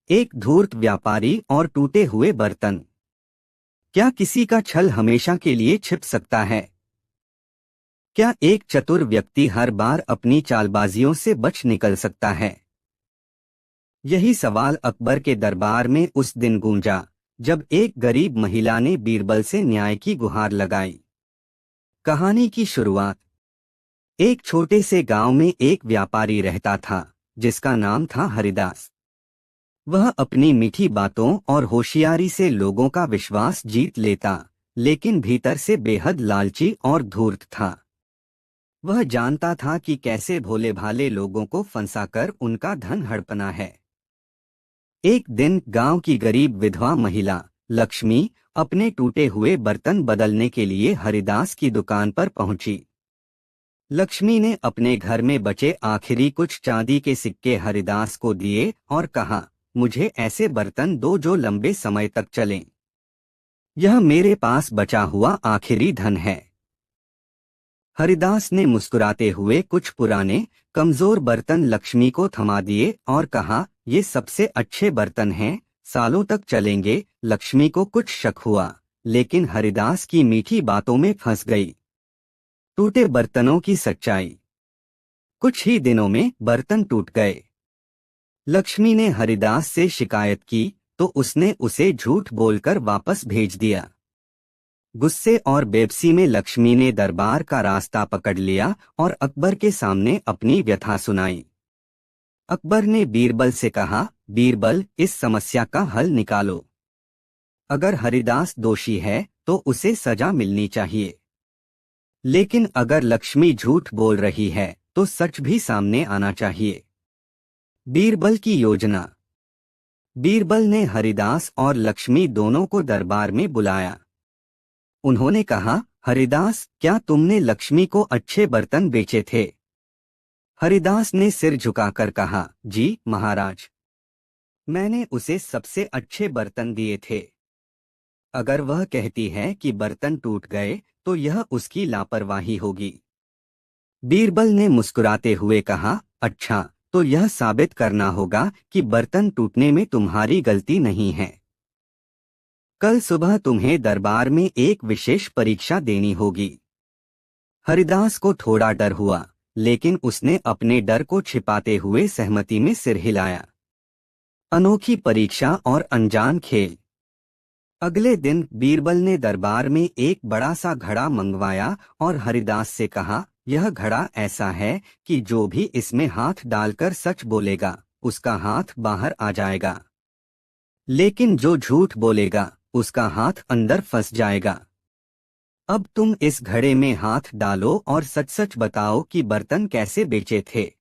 एक धूर्त व्यापारी और टूटे हुए बर्तन। क्या किसी का छल हमेशा के लिए छिप सकता है? क्या एक चतुर व्यक्ति हर बार अपनी चालबाजियों से बच निकल सकता है? यही सवाल अकबर के दरबार में उस दिन गूंजा जब एक गरीब महिला ने बीरबल से न्याय की गुहार लगाई। कहानी की शुरुआत। एक छोटे से गांव में एक व्यापारी रहता था जिसका नाम था हरिदास। वह अपनी मीठी बातों और होशियारी से लोगों का विश्वास जीत लेता, लेकिन भीतर से बेहद लालची और धूर्त था। वह जानता था कि कैसे भोले भाले लोगों को फंसाकर उनका धन हड़पना है। एक दिन गांव की गरीब विधवा महिला लक्ष्मी अपने टूटे हुए बर्तन बदलने के लिए हरिदास की दुकान पर पहुंची। लक्ष्मी ने अपने घर में बचे आखिरी कुछ चांदी के सिक्के हरिदास को दिए और कहा, मुझे ऐसे बर्तन दो जो लंबे समय तक चलें। यह मेरे पास बचा हुआ आखिरी धन है। हरिदास ने मुस्कुराते हुए कुछ पुराने कमजोर बर्तन लक्ष्मी को थमा दिए और कहा, ये सबसे अच्छे बर्तन हैं, सालों तक चलेंगे। लक्ष्मी को कुछ शक हुआ, लेकिन हरिदास की मीठी बातों में फंस गई। टूटे बर्तनों की सच्चाई। कुछ ही दिनों में बर्तन टूट गए। लक्ष्मी ने हरिदास से शिकायत की तो उसने उसे झूठ बोलकर वापस भेज दिया। गुस्से और बेबसी में लक्ष्मी ने दरबार का रास्ता पकड़ लिया और अकबर के सामने अपनी व्यथा सुनाई। अकबर ने बीरबल से कहा, बीरबल, इस समस्या का हल निकालो। अगर हरिदास दोषी है तो उसे सजा मिलनी चाहिए, लेकिन अगर लक्ष्मी झूठ बोल रही है तो सच भी सामने आना चाहिए। बीरबल की योजना। बीरबल ने हरिदास और लक्ष्मी दोनों को दरबार में बुलाया। उन्होंने कहा, हरिदास, क्या तुमने लक्ष्मी को अच्छे बर्तन बेचे थे? हरिदास ने सिर झुकाकर कहा, जी महाराज, मैंने उसे सबसे अच्छे बर्तन दिए थे। अगर वह कहती है कि बर्तन टूट गए तो यह उसकी लापरवाही होगी। बीरबल ने मुस्कुराते हुए कहा, अच्छा, तो यह साबित करना होगा कि बर्तन टूटने में तुम्हारी गलती नहीं है। कल सुबह तुम्हें दरबार में एक विशेष परीक्षा देनी होगी। हरिदास को थोड़ा डर हुआ, लेकिन उसने अपने डर को छिपाते हुए सहमति में सिर हिलाया। अनोखी परीक्षा और अनजान खेल। अगले दिन बीरबल ने दरबार में एक बड़ा सा घड़ा मंगवाया और हरिदास से कहा, यह घड़ा ऐसा है कि जो भी इसमें हाथ डालकर सच बोलेगा उसका हाथ बाहर आ जाएगा, लेकिन जो झूठ बोलेगा उसका हाथ अंदर फंस जाएगा। अब तुम इस घड़े में हाथ डालो और सच सच बताओ कि बर्तन कैसे बेचे थे।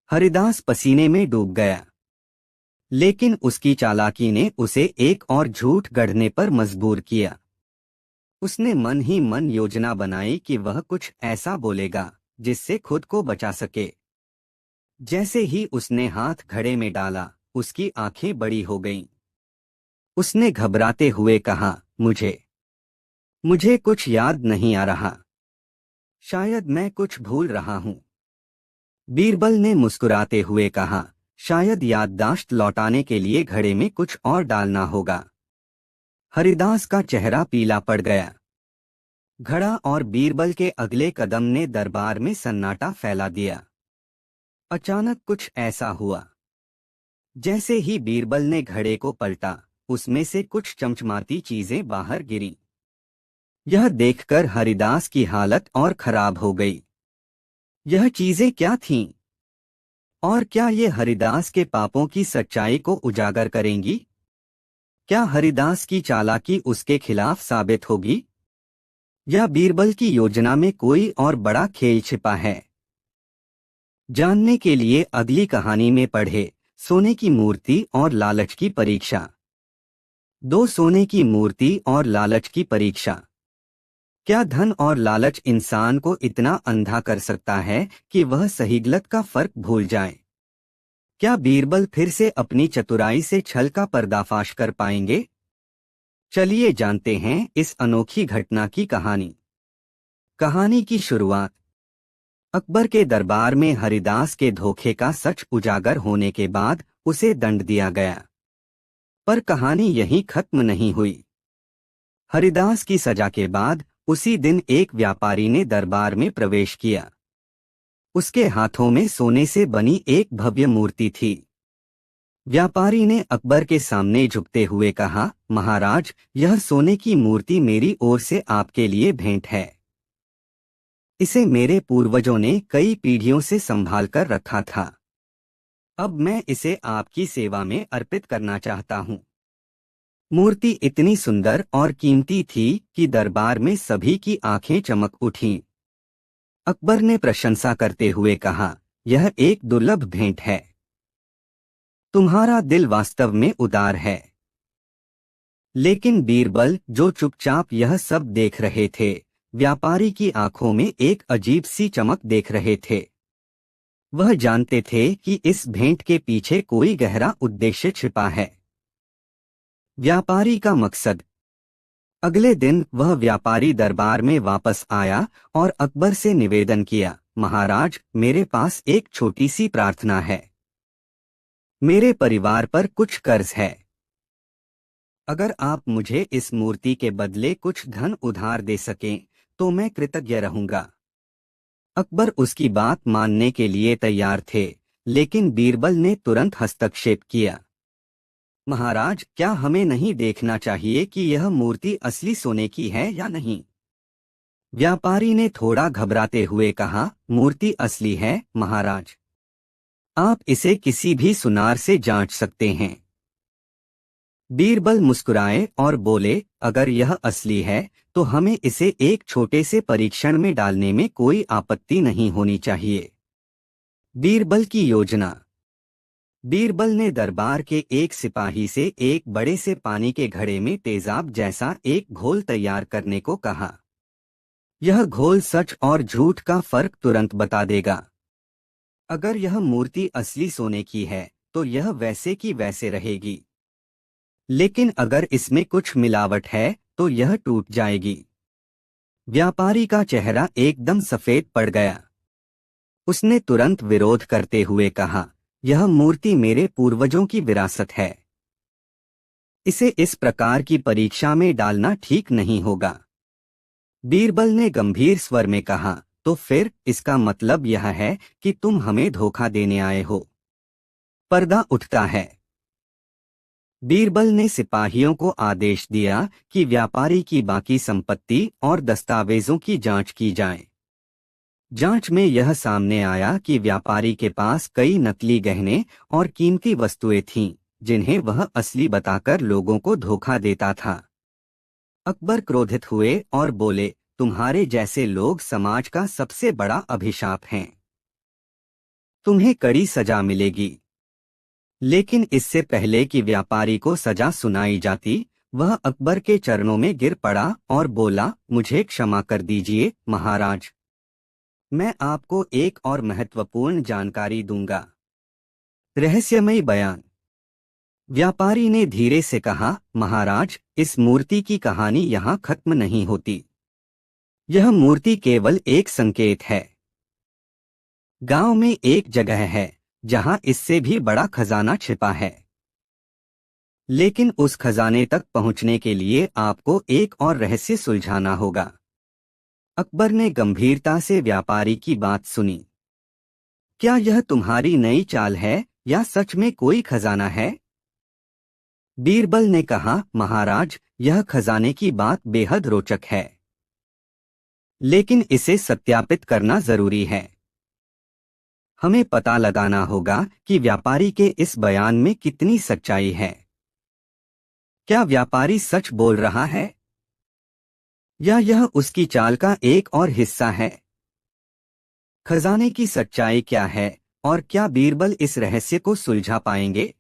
हरिदास पसीने में डूब गया, लेकिन उसकी चालाकी ने उसे एक और झूठ गढ़ने पर मजबूर किया। उसने मन ही मन योजना बनाई कि वह कुछ ऐसा बोलेगा जिससे खुद को बचा सके। जैसे ही उसने हाथ घड़े में डाला, उसकी आंखें बड़ी हो गईं। उसने घबराते हुए कहा, मुझे कुछ याद नहीं आ रहा। शायद मैं कुछ भूल रहा हूँ। बीरबल ने मुस्कुराते हुए कहा, शायद याददाश्त लौटाने के लिए घड़े में कुछ और डालना होगा। हरिदास का चेहरा पीला पड़ गया। घड़ा और बीरबल के अगले कदम ने दरबार में सन्नाटा फैला दिया। अचानक कुछ ऐसा हुआ जैसे ही बीरबल ने घड़े को पलटा, उसमें से कुछ चमचमाती चीजें बाहर गिरीं। यह देखकर हरिदास की हालत और खराब हो गई। यह चीजें क्या थीं? और क्या ये हरिदास के पापों की सच्चाई को उजागर करेंगी? क्या हरिदास की चालाकी उसके खिलाफ साबित होगी? या बीरबल की योजना में कोई और बड़ा खेल छिपा है? जानने के लिए अगली कहानी में पढ़े सोने की मूर्ति और लालच की परीक्षा। दो सोने की मूर्ति और लालच की परीक्षा। क्या धन और लालच इंसान को इतना अंधा कर सकता है कि वह सही गलत का फर्क भूल जाए? क्या बीरबल फिर से अपनी चतुराई से छल का पर्दाफाश कर पाएंगे? चलिए जानते हैं इस अनोखी घटना की कहानी। कहानी की शुरुआत। अकबर के दरबार में हरिदास के धोखे का सच उजागर होने के बाद उसे दंड दिया गया। पर कहानी यहीं खत्म नहीं हुई। हरिदास की सजा के बाद उसी दिन एक व्यापारी ने दरबार में प्रवेश किया। उसके हाथों में सोने से बनी एक भव्य मूर्ति थी। व्यापारी ने अकबर के सामने झुकते हुए कहा, महाराज, यह सोने की मूर्ति मेरी ओर से आपके लिए भेंट है। इसे मेरे पूर्वजों ने कई पीढ़ियों से संभाल कर रखा था। अब मैं इसे आपकी सेवा में अर्पित करना चाहता हूँ। मूर्ति इतनी सुंदर और कीमती थी कि दरबार में सभी की आंखें चमक उठीं। अकबर ने प्रशंसा करते हुए कहा, यह एक दुर्लभ भेंट है। तुम्हारा दिल वास्तव में उदार है। लेकिन बीरबल, जो चुपचाप यह सब देख रहे थे, व्यापारी की आंखों में एक अजीब सी चमक देख रहे थे। वह जानते थे कि इस भेंट के पीछे कोई गहरा उद्देश्य छिपा है। व्यापारी का मकसद। अगले दिन वह व्यापारी दरबार में वापस आया और अकबर से निवेदन किया, महाराज, मेरे पास एक छोटी सी प्रार्थना है। मेरे परिवार पर कुछ कर्ज है। अगर आप मुझे इस मूर्ति के बदले कुछ धन उधार दे सकें तो मैं कृतज्ञ रहूंगा। अकबर उसकी बात मानने के लिए तैयार थे, लेकिन बीरबल ने तुरंत हस्तक्षेप किया। महाराज, क्या हमें नहीं देखना चाहिए कि यह मूर्ति असली सोने की है या नहीं? व्यापारी ने थोड़ा घबराते हुए कहा, मूर्ति असली है महाराज। आप इसे किसी भी सुनार से जांच सकते हैं। बीरबल मुस्कुराए और बोले, अगर यह असली है तो हमें इसे एक छोटे से परीक्षण में डालने में कोई आपत्ति नहीं होनी चाहिए। बीरबल की योजना। बीरबल ने दरबार के एक सिपाही से एक बड़े से पानी के घड़े में तेजाब जैसा एक घोल तैयार करने को कहा। यह घोल सच और झूठ का फर्क तुरंत बता देगा। अगर यह मूर्ति असली सोने की है तो यह वैसे की वैसे रहेगी, लेकिन अगर इसमें कुछ मिलावट है तो यह टूट जाएगी। व्यापारी का चेहरा एकदम सफेद पड़ गया। उसने तुरंत विरोध करते हुए कहा, यह मूर्ति मेरे पूर्वजों की विरासत है। इसे इस प्रकार की परीक्षा में डालना ठीक नहीं होगा। बीरबल ने गंभीर स्वर में कहा, तो फिर इसका मतलब यह है कि तुम हमें धोखा देने आए हो। पर्दा उठता है। बीरबल ने सिपाहियों को आदेश दिया कि व्यापारी की बाकी संपत्ति और दस्तावेजों की जांच की जाए। जांच में यह सामने आया कि व्यापारी के पास कई नकली गहने और कीमती वस्तुएं थीं, जिन्हें वह असली बताकर लोगों को धोखा देता था। अकबर क्रोधित हुए और बोले, तुम्हारे जैसे लोग समाज का सबसे बड़ा अभिशाप हैं। तुम्हें कड़ी सजा मिलेगी। लेकिन इससे पहले कि व्यापारी को सजा सुनाई जाती, वह अकबर के चरणों में गिर पड़ा और बोला, मुझे क्षमा कर दीजिए महाराज। मैं आपको एक और महत्वपूर्ण जानकारी दूंगा। रहस्यमयी बयान। व्यापारी ने धीरे से कहा, महाराज, इस मूर्ति की कहानी यहाँ खत्म नहीं होती। यह मूर्ति केवल एक संकेत है। गांव में एक जगह है जहां इससे भी बड़ा खजाना छिपा है। लेकिन उस खजाने तक पहुंचने के लिए आपको एक और रहस्य सुलझाना होगा। अकबर ने गंभीरता से व्यापारी की बात सुनी। क्या यह तुम्हारी नई चाल है या सच में कोई खजाना है? बीरबल ने कहा, महाराज, यह खजाने की बात बेहद रोचक है, लेकिन इसे सत्यापित करना जरूरी है। हमें पता लगाना होगा कि व्यापारी के इस बयान में कितनी सच्चाई है। क्या व्यापारी सच बोल रहा है या यह उसकी चाल का एक और हिस्सा है? खजाने की सच्चाई क्या है और क्या बीरबल इस रहस्य को सुलझा पाएंगे?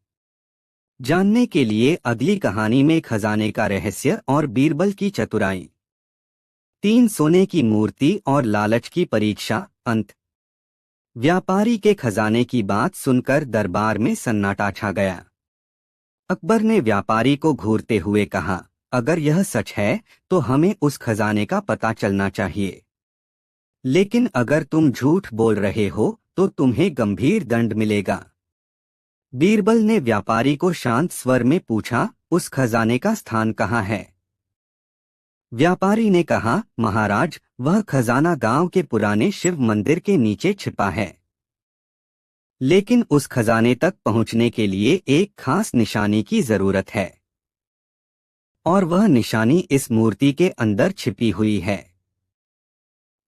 जानने के लिए अगली कहानी में खजाने का रहस्य और बीरबल की चतुराई। 3 सोने की मूर्ति और लालच की परीक्षा। अंत। व्यापारी के खजाने की बात सुनकर दरबार में सन्नाटा छा गया। अकबर ने व्यापारी को घूरते हुए कहा, अगर यह सच है तो हमें उस खजाने का पता चलना चाहिए। लेकिन अगर तुम झूठ बोल रहे हो तो तुम्हें गंभीर दंड मिलेगा। बीरबल ने व्यापारी को शांत स्वर में पूछा, उस खजाने का स्थान कहाँ है? व्यापारी ने कहा, महाराज, वह खजाना गांव के पुराने शिव मंदिर के नीचे छिपा है। लेकिन उस खजाने तक पहुंचने के लिए एक खास निशानी की जरूरत है, और वह निशानी इस मूर्ति के अंदर छिपी हुई है।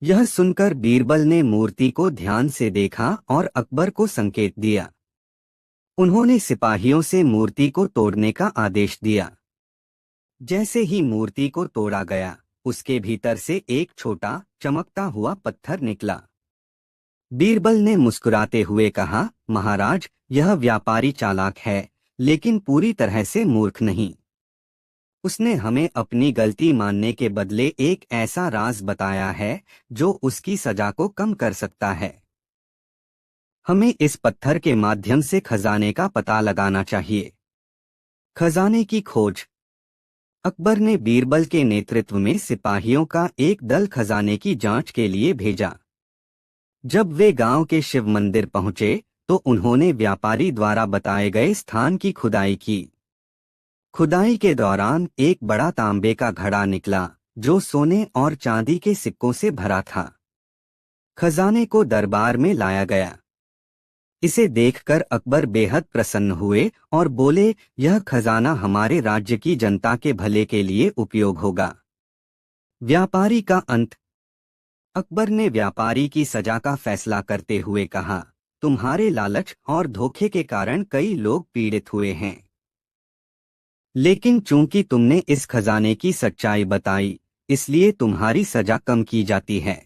यह सुनकर बीरबल ने मूर्ति को ध्यान से देखा और अकबर को संकेत दिया। उन्होंने सिपाहियों से मूर्ति को तोड़ने का आदेश दिया। जैसे ही मूर्ति को तोड़ा गया, उसके भीतर से एक छोटा चमकता हुआ पत्थर निकला। बीरबल ने मुस्कुराते हुए कहा, महाराज, यह व्यापारी चालाक है, लेकिन पूरी तरह से मूर्ख नहीं। उसने हमें अपनी गलती मानने के बदले एक ऐसा राज बताया है जो उसकी सजा को कम कर सकता है। हमें इस पत्थर के माध्यम से खजाने का पता लगाना चाहिए। खजाने की खोज। अकबर ने बीरबल के नेतृत्व में सिपाहियों का एक दल खजाने की जांच के लिए भेजा। जब वे गांव के शिव मंदिर पहुंचे तो उन्होंने व्यापारी द्वारा बताए गए स्थान की खुदाई की। खुदाई के दौरान एक बड़ा तांबे का घड़ा निकला जो सोने और चांदी के सिक्कों से भरा था। खजाने को दरबार में लाया गया। इसे देखकर अकबर बेहद प्रसन्न हुए और बोले, यह खजाना हमारे राज्य की जनता के भले के लिए उपयोग होगा। व्यापारी का अंत। अकबर ने व्यापारी की सजा का फैसला करते हुए कहा, तुम्हारे लालच और धोखे के कारण कई लोग पीड़ित हुए हैं, लेकिन चूंकि तुमने इस खजाने की सच्चाई बताई, इसलिए तुम्हारी सजा कम की जाती है।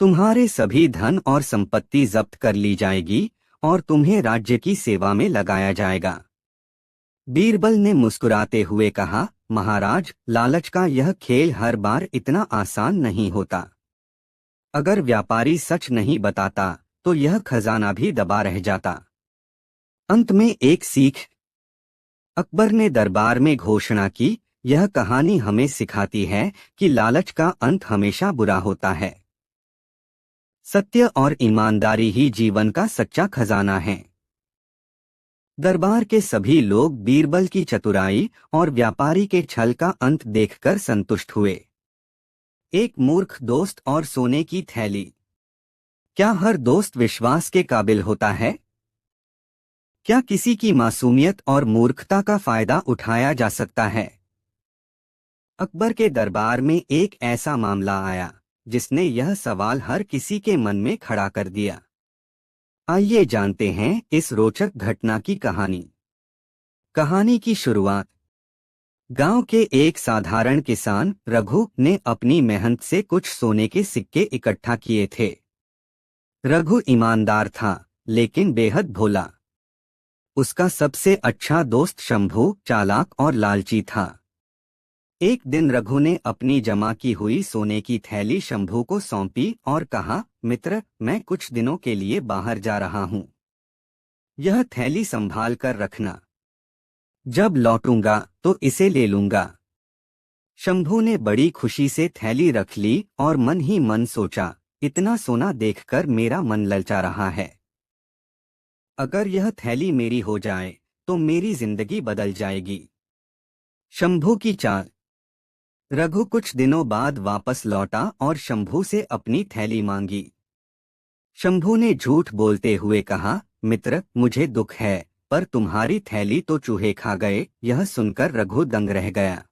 तुम्हारे सभी धन और संपत्ति जब्त कर ली जाएगी और तुम्हें राज्य की सेवा में लगाया जाएगा। बीरबल ने मुस्कुराते हुए कहा, महाराज, लालच का यह खेल हर बार इतना आसान नहीं होता। अगर व्यापारी सच नहीं बताता तो यह खजाना भी दबा रह जाता। अंत में एक सीख। अकबर ने दरबार में घोषणा की, यह कहानी हमें सिखाती है कि लालच का अंत हमेशा बुरा होता है। सत्य और ईमानदारी ही जीवन का सच्चा खजाना है। दरबार के सभी लोग बीरबल की चतुराई और व्यापारी के छल का अंत देखकर संतुष्ट हुए। एक मूर्ख दोस्त और सोने की थैली। क्या हर दोस्त विश्वास के काबिल होता है? क्या किसी की मासूमियत और मूर्खता का फायदा उठाया जा सकता है? अकबर के दरबार में एक ऐसा मामला आया जिसने यह सवाल हर किसी के मन में खड़ा कर दिया। आइए जानते हैं इस रोचक घटना की कहानी। कहानी की शुरुआत। गांव के एक साधारण किसान रघु ने अपनी मेहनत से कुछ सोने के सिक्के इकट्ठा किए थे। रघु ईमानदार था, लेकिन बेहद भोला। उसका सबसे अच्छा दोस्त शंभू चालाक और लालची था। एक दिन रघु ने अपनी जमा की हुई सोने की थैली शंभू को सौंपी और कहा, मित्र, मैं कुछ दिनों के लिए बाहर जा रहा हूं। यह थैली संभाल कर रखना। जब लौटूंगा तो इसे ले लूंगा। शंभू ने बड़ी खुशी से थैली रख ली और मन ही मन सोचा, इतना सोना देखकर मेरा मन ललचा रहा है। अगर यह थैली मेरी हो जाए तो मेरी जिंदगी बदल जाएगी। शंभू की चाल। रघु कुछ दिनों बाद वापस लौटा और शंभू से अपनी थैली मांगी। शंभू ने झूठ बोलते हुए कहा, मित्र, मुझे दुख है, पर तुम्हारी थैली तो चूहे खा गए। यह सुनकर रघु दंग रह गया।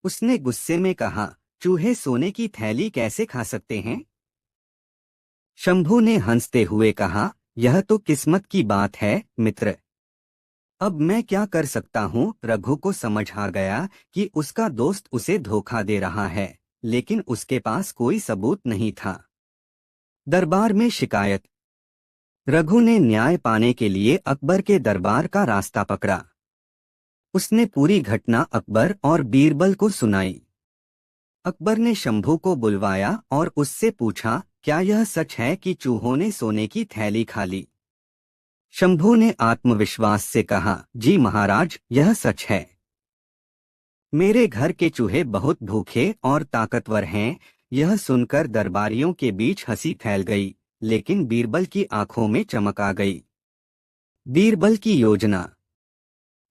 उसने गुस्से में कहा, चूहे सोने की थैली कैसे खा सकते हैं? शंभू ने हंसते हुए कहा, यह तो किस्मत की बात है मित्र। अब मैं क्या कर सकता हूँ? रघु को समझ आ गया कि उसका दोस्त उसे धोखा दे रहा है, लेकिन उसके पास कोई सबूत नहीं था। दरबार में शिकायत। रघु ने न्याय पाने के लिए अकबर के दरबार का रास्ता पकड़ा। उसने पूरी घटना अकबर और बीरबल को सुनाई। अकबर ने शंभू को बुलवाया और उससे पूछा, क्या यह सच है कि चूहों ने सोने की थैली खा ली? शंभू ने आत्मविश्वास से कहा, जी महाराज, यह सच है। मेरे घर के चूहे बहुत भूखे और ताकतवर हैं। यह सुनकर दरबारियों के बीच हंसी फैल गई, लेकिन बीरबल की आंखों में चमक आ गई। बीरबल की योजना।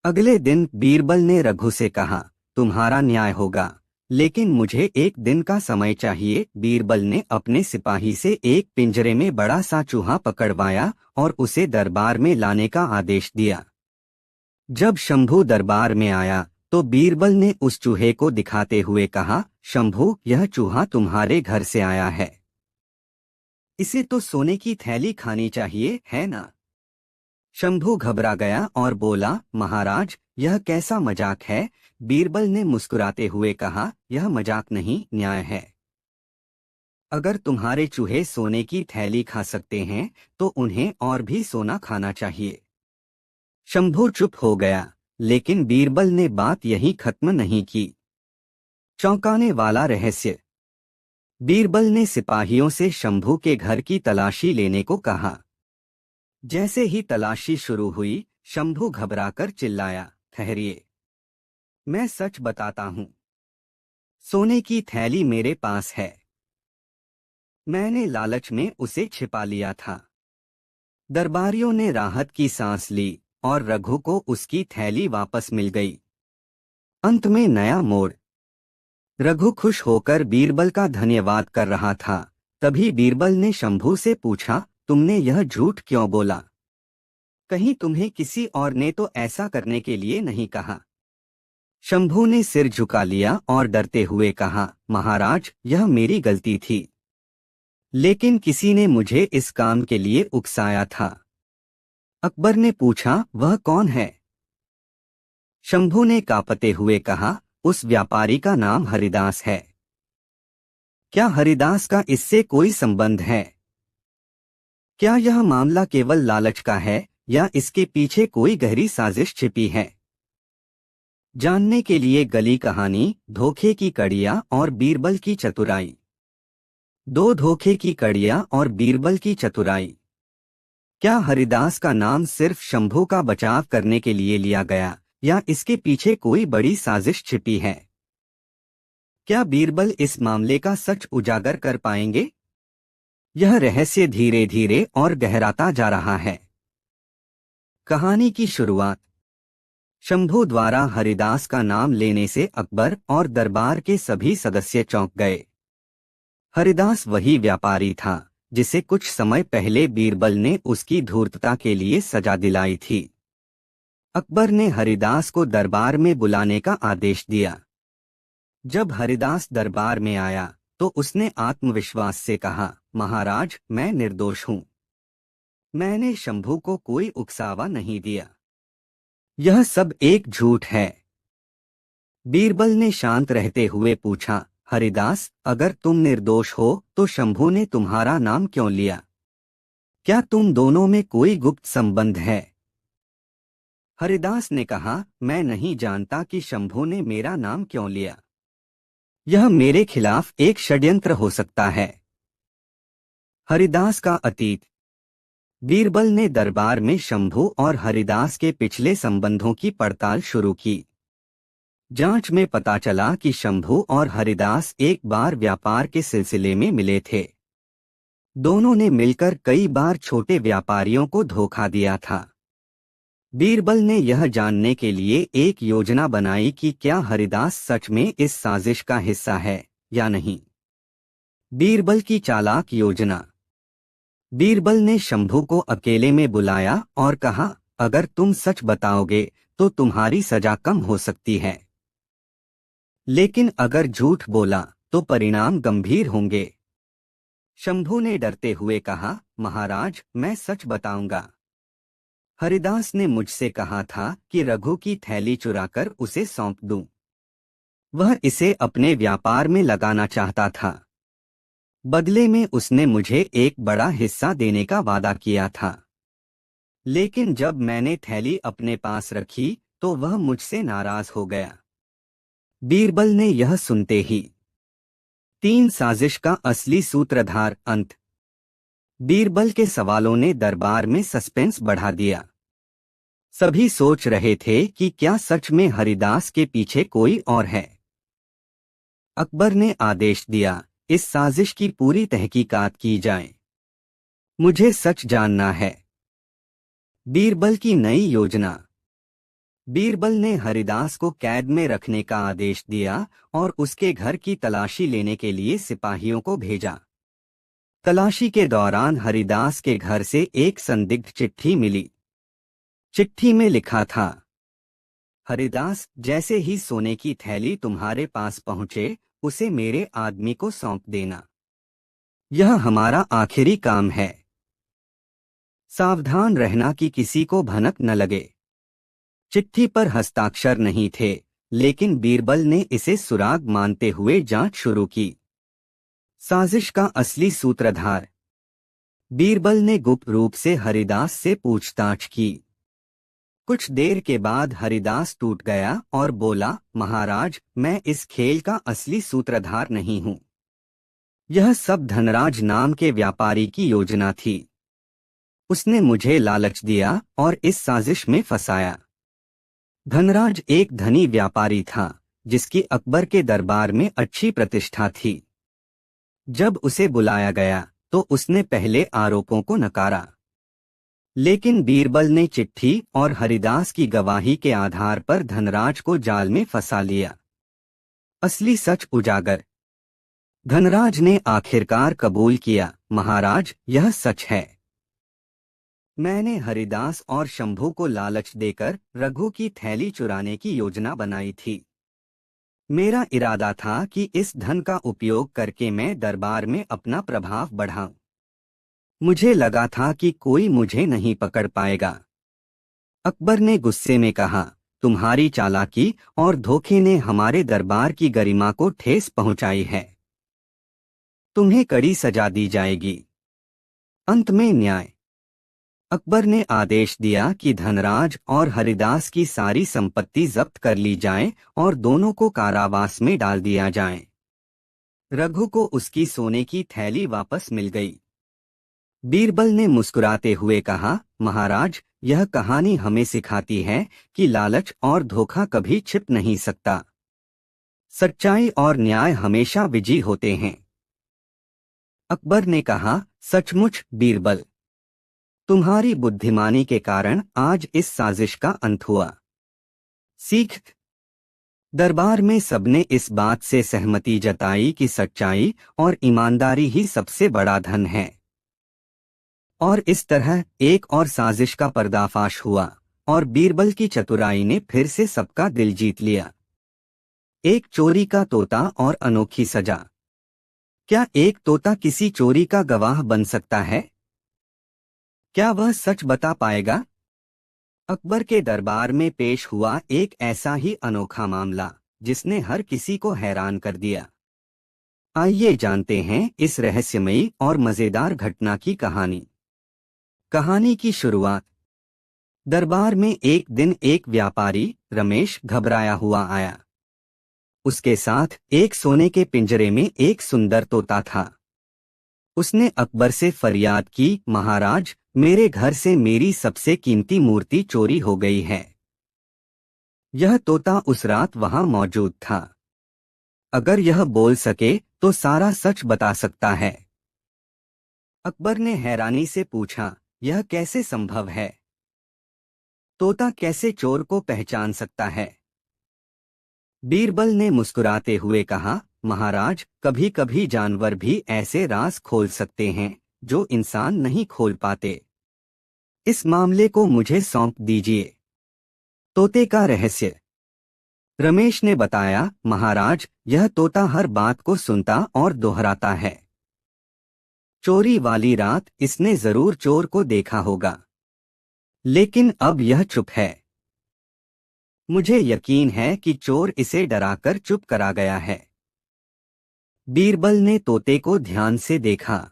अगले दिन बीरबल ने रघु से कहा, तुम्हारा न्याय होगा, लेकिन मुझे एक दिन का समय चाहिए। बीरबल ने अपने सिपाही से एक पिंजरे में बड़ा सा चूहा पकड़वाया और उसे दरबार में लाने का आदेश दिया। जब शंभू दरबार में आया तो बीरबल ने उस चूहे को दिखाते हुए कहा, शंभू, यह चूहा तुम्हारे घर से आया है, इसे तो सोने की थैली खानी चाहिए, है ना? शंभू घबरा गया और बोला, महाराज, यह कैसा मजाक है? बीरबल ने मुस्कुराते हुए कहा, यह मजाक नहीं, न्याय है। अगर तुम्हारे चूहे सोने की थैली खा सकते हैं तो उन्हें और भी सोना खाना चाहिए। शंभू चुप हो गया, लेकिन बीरबल ने बात यहीं खत्म नहीं की। चौंकाने वाला रहस्य। बीरबल ने सिपाहियों से शंभू के घर की तलाशी लेने को कहा। जैसे ही तलाशी शुरू हुई, शंभू घबराकर चिल्लाया, ठहरिए, मैं सच बताता हूं, सोने की थैली मेरे पास है, मैंने लालच में उसे छिपा लिया था। दरबारियों ने राहत की सांस ली और रघु को उसकी थैली वापस मिल गई। अंत में नया मोड़। रघु खुश होकर बीरबल का धन्यवाद कर रहा था, तभी बीरबल ने शंभू से पूछा, तुमने यह झूठ क्यों बोला? कहीं तुम्हें किसी और ने तो ऐसा करने के लिए नहीं कहा? शंभू ने सिर झुका लिया और डरते हुए कहा, महाराज, यह मेरी गलती थी, लेकिन किसी ने मुझे इस काम के लिए उकसाया था। अकबर ने पूछा, वह कौन है? शंभू ने कांपते हुए कहा, उस व्यापारी का नाम हरिदास है। क्या हरिदास का इससे कोई संबंध है? क्या यह मामला केवल लालच का है या इसके पीछे कोई गहरी साजिश छिपी है? जानने के लिए गली कहानी, धोखे की कड़ियां और बीरबल की चतुराई। दो धोखे की कड़ियां और बीरबल की चतुराई। क्या हरिदास का नाम सिर्फ शंभू का बचाव करने के लिए लिया गया या इसके पीछे कोई बड़ी साजिश छिपी है? क्या बीरबल इस मामले का सच उजागर कर पाएंगे? यह रहस्य धीरे धीरे और गहराता जा रहा है। कहानी की शुरुआत। शंभू द्वारा हरिदास का नाम लेने से अकबर और दरबार के सभी सदस्य चौंक गए। हरिदास वही व्यापारी था जिसे कुछ समय पहले बीरबल ने उसकी धूर्तता के लिए सजा दिलाई थी। अकबर ने हरिदास को दरबार में बुलाने का आदेश दिया। जब हरिदास दरबार में आया तो उसने आत्मविश्वास से कहा, महाराज, मैं निर्दोष हूं, मैंने शंभू को कोई उकसावा नहीं दिया, यह सब एक झूठ है। बीरबल ने शांत रहते हुए पूछा, हरिदास, अगर तुम निर्दोष हो तो शंभू ने तुम्हारा नाम क्यों लिया? क्या तुम दोनों में कोई गुप्त संबंध है? हरिदास ने कहा, मैं नहीं जानता कि शंभू ने मेरा नाम क्यों लिया। यह मेरे खिलाफ एक षड्यंत्र हो सकता है। हरिदास का अतीत। बीरबल ने दरबार में शंभू और हरिदास के पिछले संबंधों की पड़ताल शुरू की। जांच में पता चला कि शंभू और हरिदास एक बार व्यापार के सिलसिले में मिले थे। दोनों ने मिलकर कई बार छोटे व्यापारियों को धोखा दिया था। बीरबल ने यह जानने के लिए एक योजना बनाई कि क्या हरिदास सच में इस साजिश का हिस्सा है या नहीं। बीरबल की चालाक योजना। बीरबल ने शंभू को अकेले में बुलाया और कहा, अगर तुम सच बताओगे तो तुम्हारी सजा कम हो सकती है, लेकिन अगर झूठ बोला तो परिणाम गंभीर होंगे। शंभू ने डरते हुए कहा, महाराज, मैं सच बताऊंगा। हरिदास ने मुझसे कहा था कि रघु की थैली चुराकर उसे सौंप दूं। वह इसे अपने व्यापार में लगाना चाहता था। बदले में उसने मुझे एक बड़ा हिस्सा देने का वादा किया था, लेकिन जब मैंने थैली अपने पास रखी तो वह मुझसे नाराज हो गया। बीरबल ने यह सुनते ही तीन साजिश का असली सूत्रधार अंत। बीरबल के सवालों ने दरबार में सस्पेंस बढ़ा दिया। सभी सोच रहे थे कि क्या सच में हरिदास के पीछे कोई और है। अकबर ने आदेश दिया, इस साजिश की पूरी तहकीकात की जाए। मुझे सच जानना है। बीरबल की नई योजना। बीरबल ने हरिदास को कैद में रखने का आदेश दिया और उसके घर की तलाशी लेने के लिए सिपाहियों को भेजा। तलाशी के दौरान हरिदास के घर से एक संदिग्ध चिट्ठी मिली। चिट्ठी में लिखा था, हरिदास, जैसे ही सोने की थैली तुम्हारे पास पहुंचे उसे मेरे आदमी को सौंप देना। यह हमारा आखिरी काम है। सावधान रहना कि किसी को भनक न लगे। चिट्ठी पर हस्ताक्षर नहीं थे, लेकिन बीरबल ने इसे सुराग मानते हुए जांच शुरू की। साजिश का असली सूत्रधार। बीरबल ने गुप्त रूप से हरिदास से पूछताछ की। कुछ देर के बाद हरिदास टूट गया और बोला, महाराज, मैं इस खेल का असली सूत्रधार नहीं हूं। यह सब धनराज नाम के व्यापारी की योजना थी। उसने मुझे लालच दिया और इस साजिश में फंसाया। धनराज एक धनी व्यापारी था जिसकी अकबर के दरबार में अच्छी प्रतिष्ठा थी। जब उसे बुलाया गया तो उसने पहले आरोपों को नकारा, लेकिन बीरबल ने चिट्ठी और हरिदास की गवाही के आधार पर धनराज को जाल में फंसा लिया। असली सच उजागर। धनराज ने आखिरकार कबूल किया, महाराज, यह सच है। मैंने हरिदास और शंभू को लालच देकर रघु की थैली चुराने की योजना बनाई थी। मेरा इरादा था कि इस धन का उपयोग करके मैं दरबार में अपना प्रभाव बढ़ाऊं। मुझे लगा था कि कोई मुझे नहीं पकड़ पाएगा। अकबर ने गुस्से में कहा, तुम्हारी चालाकी और धोखे ने हमारे दरबार की गरिमा को ठेस पहुंचाई है। तुम्हें कड़ी सजा दी जाएगी। अंत में न्याय। अकबर ने आदेश दिया कि धनराज और हरिदास की सारी संपत्ति जब्त कर ली जाए और दोनों को कारावास में डाल दिया जाए। रघु को उसकी सोने की थैली वापस मिल गई। बीरबल ने मुस्कुराते हुए कहा, महाराज, यह कहानी हमें सिखाती है कि लालच और धोखा कभी छिप नहीं सकता। सच्चाई और न्याय हमेशा विजयी होते हैं। अकबर ने कहा, सचमुच बीरबल, तुम्हारी बुद्धिमानी के कारण आज इस साजिश का अंत हुआ। सीख। दरबार में सबने इस बात से सहमति जताई कि सच्चाई और ईमानदारी ही सबसे बड़ा धन है। और इस तरह एक और साजिश का पर्दाफाश हुआ और बीरबल की चतुराई ने फिर से सबका दिल जीत लिया। एक चोरी का तोता और अनोखी सजा। क्या एक तोता किसी चोरी का गवाह बन सकता है? क्या वह सच बता पाएगा? अकबर के दरबार में पेश हुआ एक ऐसा ही अनोखा मामला जिसने हर किसी को हैरान कर दिया। आइए जानते हैं इस रहस्यमयी और मजेदार घटना की कहानी। कहानी की शुरुआत। दरबार में एक दिन एक व्यापारी रमेश घबराया हुआ आया। उसके साथ एक सोने के पिंजरे में एक सुंदर तोता था। उसने अकबर से फरियाद की, महाराज, मेरे घर से मेरी सबसे कीमती मूर्ति चोरी हो गई है। यह तोता उस रात वहां मौजूद था। अगर यह बोल सके तो सारा सच बता सकता है। अकबर ने हैरानी से पूछा, यह कैसे संभव है? तोता कैसे चोर को पहचान सकता है? बीरबल ने मुस्कुराते हुए कहा, महाराज, कभी कभी जानवर भी ऐसे राज खोल सकते हैं जो इंसान नहीं खोल पाते। इस मामले को मुझे सौंप दीजिए। तोते का रहस्य। रमेश ने बताया, महाराज, यह तोता हर बात को सुनता और दोहराता है। चोरी वाली रात इसने जरूर चोर को देखा होगा, लेकिन अब यह चुप है। मुझे यकीन है कि चोर इसे डराकर चुप करा गया है। बीरबल ने तोते को ध्यान से देखा।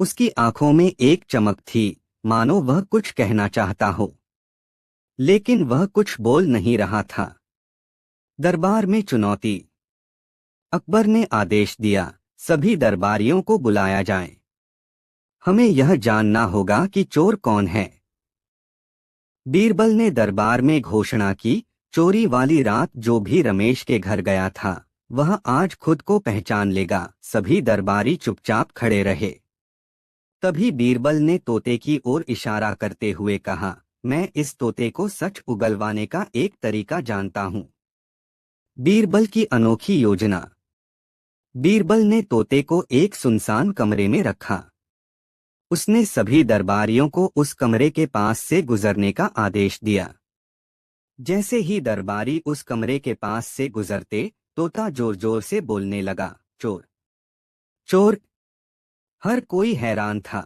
उसकी आंखों में एक चमक थी, मानो वह कुछ कहना चाहता हो, लेकिन वह कुछ बोल नहीं रहा था। दरबार में चुनौती। अकबर ने आदेश दिया, सभी दरबारियों को बुलाया जाए। हमें यह जानना होगा कि चोर कौन है। बीरबल ने दरबार में घोषणा की, चोरी वाली रात जो भी रमेश के घर गया था वह आज खुद को पहचान लेगा। सभी दरबारी चुपचाप खड़े रहे। तभी बीरबल ने तोते की ओर इशारा करते हुए कहा, मैं इस तोते को सच उगलवाने का एक तरीका जानता हूँ। बीरबल की अनोखी योजना। बीरबल ने तोते को एक सुनसान कमरे में रखा। उसने सभी दरबारियों को उस कमरे के पास से गुजरने का आदेश दिया। जैसे ही दरबारी उस कमरे के पास से गुजरते, तोता जोर जोर से बोलने लगा, चोर, चोर। हर कोई हैरान था।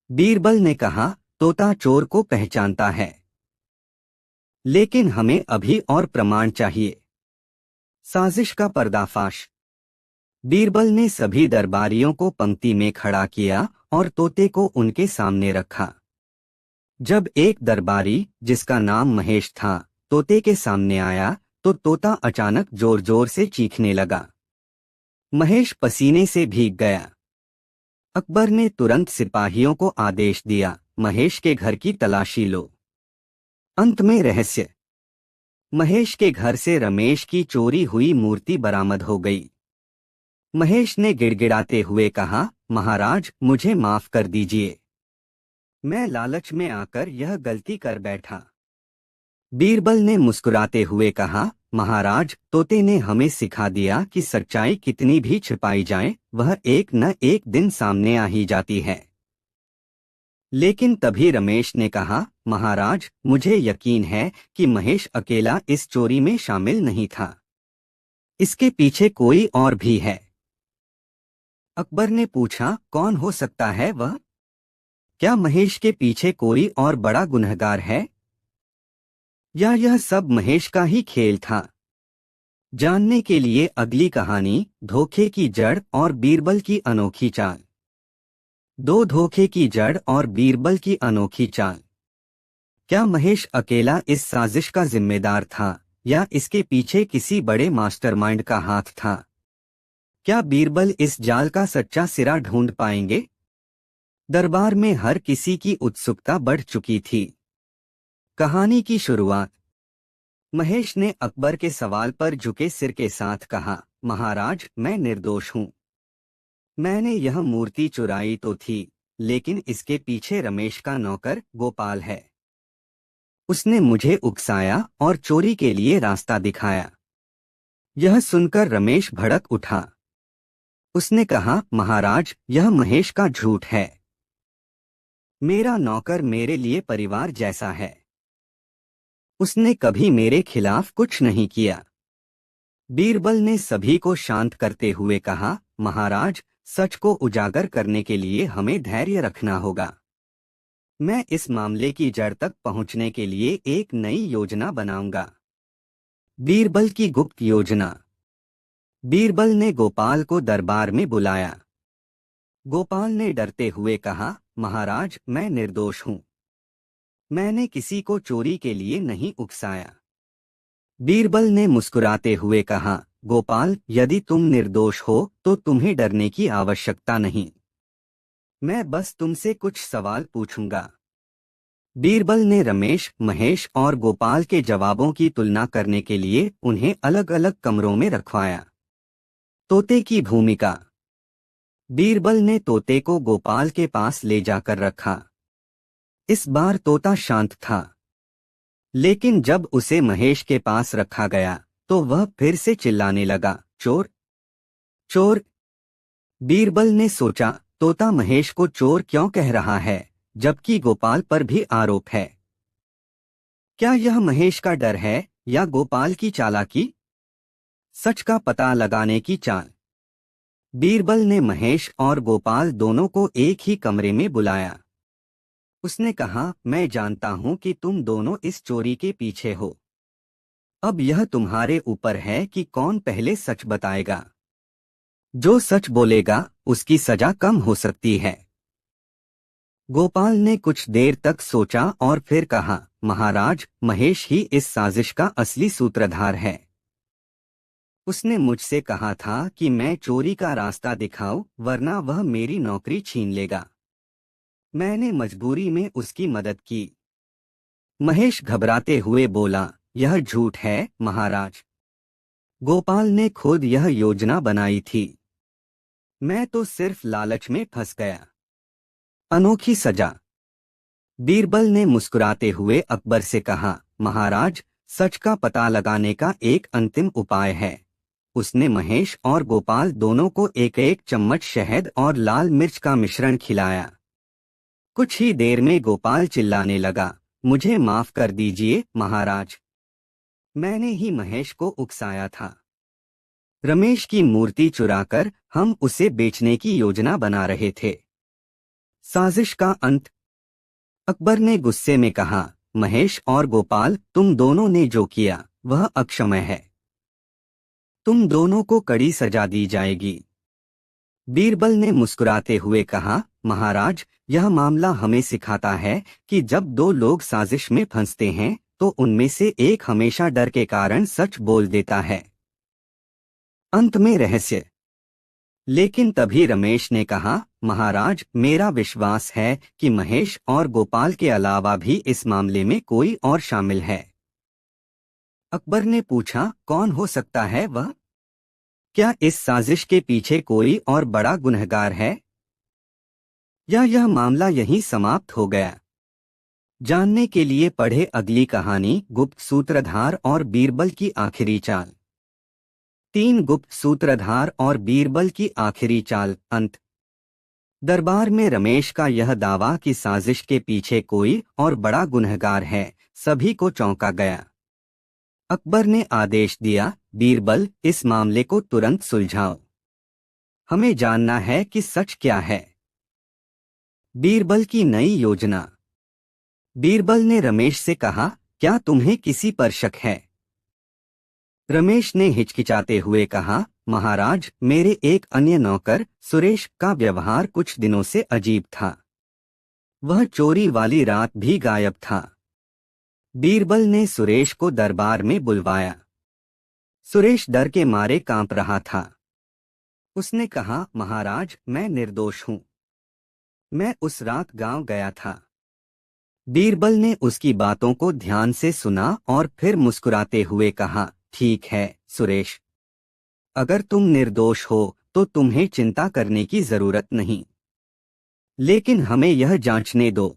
बीरबल ने कहा, तोता चोर को पहचानता है, लेकिन हमें अभी और प्रमाण चाहिए। साजिश का पर्दाफाश। बीरबल ने सभी दरबारियों को पंक्ति में खड़ा किया और तोते को उनके सामने रखा। जब एक दरबारी, जिसका नाम महेश था, तोते के सामने आया, तो तोता अचानक जोर जोर से चीखने लगा। महेश पसीने से भीग गया। अकबर ने तुरंत सिपाहियों को आदेश दिया, महेश के घर की तलाशी लो। अंत में रहस्य। महेश के घर से रमेश की चोरी हुई मूर्ति बरामद हो गई। महेश ने गिड़गिड़ाते हुए कहा, महाराज, मुझे माफ कर दीजिए, मैं लालच में आकर यह गलती कर बैठा। बीरबल ने मुस्कुराते हुए कहा, महाराज, तोते ने हमें सिखा दिया कि सच्चाई कितनी भी छिपाई जाए, वह एक न एक दिन सामने आ ही जाती है। लेकिन तभी रमेश ने कहा, महाराज, मुझे यकीन है कि महेश अकेला इस चोरी में शामिल नहीं था। इसके पीछे कोई और भी है। अकबर ने पूछा, कौन हो सकता है वह? क्या महेश के पीछे कोई और बड़ा गुनहगार है, या यह सब महेश का ही खेल था? जानने के लिए अगली कहानी, धोखे की जड़ और बीरबल की अनोखी चाल। दो धोखे की जड़ और बीरबल की अनोखी चाल। क्या महेश अकेला इस साजिश का जिम्मेदार था, या इसके पीछे किसी बड़े मास्टरमाइंड का हाथ था? क्या बीरबल इस जाल का सच्चा सिरा ढूंढ पाएंगे? दरबार में हर किसी की उत्सुकता बढ़ चुकी थी। कहानी की शुरुआत। महेश ने अकबर के सवाल पर झुके सिर के साथ कहा, महाराज, मैं निर्दोष हूँ। मैंने यह मूर्ति चुराई तो थी, लेकिन इसके पीछे रमेश का नौकर गोपाल है। उसने मुझे उकसाया और चोरी के लिए रास्ता दिखाया। यह सुनकर रमेश भड़क उठा। उसने कहा, महाराज, यह महेश का झूठ है। मेरा नौकर मेरे लिए परिवार जैसा है। उसने कभी मेरे खिलाफ कुछ नहीं किया। बीरबल ने सभी को शांत करते हुए कहा, महाराज, सच को उजागर करने के लिए हमें धैर्य रखना होगा। मैं इस मामले की जड़ तक पहुंचने के लिए एक नई योजना बनाऊंगा। बीरबल की गुप्त योजना। बीरबल ने गोपाल को दरबार में बुलाया। गोपाल ने डरते हुए कहा, महाराज, मैं निर्दोष हूँ। मैंने किसी को चोरी के लिए नहीं उकसाया। बीरबल ने मुस्कुराते हुए कहा, गोपाल, यदि तुम निर्दोष हो तो तुम्हें डरने की आवश्यकता नहीं। मैं बस तुमसे कुछ सवाल पूछूंगा। बीरबल ने रमेश, महेश और गोपाल के जवाबों की तुलना करने के लिए उन्हें अलग अलग कमरों में रखवाया। तोते की भूमिका। बीरबल ने तोते को गोपाल के पास ले जाकर रखा। इस बार तोता शांत था, लेकिन जब उसे महेश के पास रखा गया तो वह फिर से चिल्लाने लगा, चोर, चोर। बीरबल ने सोचा, तोता महेश को चोर क्यों कह रहा है, जबकि गोपाल पर भी आरोप है। क्या यह महेश का डर है या गोपाल की चालाकी? सच का पता लगाने की चाल। बीरबल ने महेश और गोपाल दोनों को एक ही कमरे में बुलाया। उसने कहा, मैं जानता हूं कि तुम दोनों इस चोरी के पीछे हो। अब यह तुम्हारे ऊपर है कि कौन पहले सच बताएगा। जो सच बोलेगा उसकी सजा कम हो सकती है। गोपाल ने कुछ देर तक सोचा और फिर कहा, महाराज, महेश ही इस साजिश का असली सूत्रधार है। उसने मुझसे कहा था कि मैं चोरी का रास्ता दिखाऊं, वरना वह मेरी नौकरी छीन लेगा। मैंने मजबूरी में उसकी मदद की। महेश घबराते हुए बोला, यह झूठ है महाराज। गोपाल ने खुद यह योजना बनाई थी। मैं तो सिर्फ लालच में फंस गया। अनोखी सजा। बीरबल ने मुस्कुराते हुए अकबर से कहा, महाराज, सच का पता लगाने का एक अंतिम उपाय है। उसने महेश और गोपाल दोनों को एक एक चम्मच शहद और लाल मिर्च का मिश्रण खिलाया। कुछ ही देर में गोपाल चिल्लाने लगा, मुझे माफ कर दीजिए महाराज, मैंने ही महेश को उकसाया था। रमेश की मूर्ति चुराकर हम उसे बेचने की योजना बना रहे थे। साजिश का अंत। अकबर ने गुस्से में कहा, महेश और गोपाल, तुम दोनों ने जो किया वह अक्षम्य है। तुम दोनों को कड़ी सजा दी जाएगी। बीरबल ने मुस्कुराते हुए कहा, महाराज, यह मामला हमें सिखाता है कि जब दो लोग साजिश में फंसते हैं तो उनमें से एक हमेशा डर के कारण सच बोल देता है। अंत में रहस्य। लेकिन तभी रमेश ने कहा, महाराज, मेरा विश्वास है कि महेश और गोपाल के अलावा भी इस मामले में कोई और शामिल है। अकबर ने पूछा, कौन हो सकता है वह? क्या इस साजिश के पीछे कोई और बड़ा गुनहगार है, या यह मामला यहीं समाप्त हो गया? जानने के लिए पढ़े अगली कहानी, गुप्त सूत्रधार और बीरबल की आखिरी चाल। 3 गुप्त सूत्रधार और बीरबल की आखिरी चाल। अंत। दरबार में रमेश का यह दावा कि साजिश के पीछे कोई और बड़ा गुनहगार है सभी को चौंका गया। अकबर ने आदेश दिया, बीरबल, इस मामले को तुरंत सुलझाओ। हमें जानना है कि सच क्या है। बीरबल की नई योजना। बीरबल ने रमेश से कहा, क्या तुम्हें किसी पर शक है? रमेश ने हिचकिचाते हुए कहा, महाराज, मेरे एक अन्य नौकर सुरेश का व्यवहार कुछ दिनों से अजीब था। वह चोरी वाली रात भी गायब था। बीरबल ने सुरेश को दरबार में बुलवाया। सुरेश डर के मारे कांप रहा था। उसने कहा, महाराज, मैं निर्दोष हूं। मैं उस रात गांव गया था। बीरबल ने उसकी बातों को ध्यान से सुना और फिर मुस्कुराते हुए कहा, ठीक है सुरेश, अगर तुम निर्दोष हो तो तुम्हें चिंता करने की जरूरत नहीं, लेकिन हमें यह जांचने दो।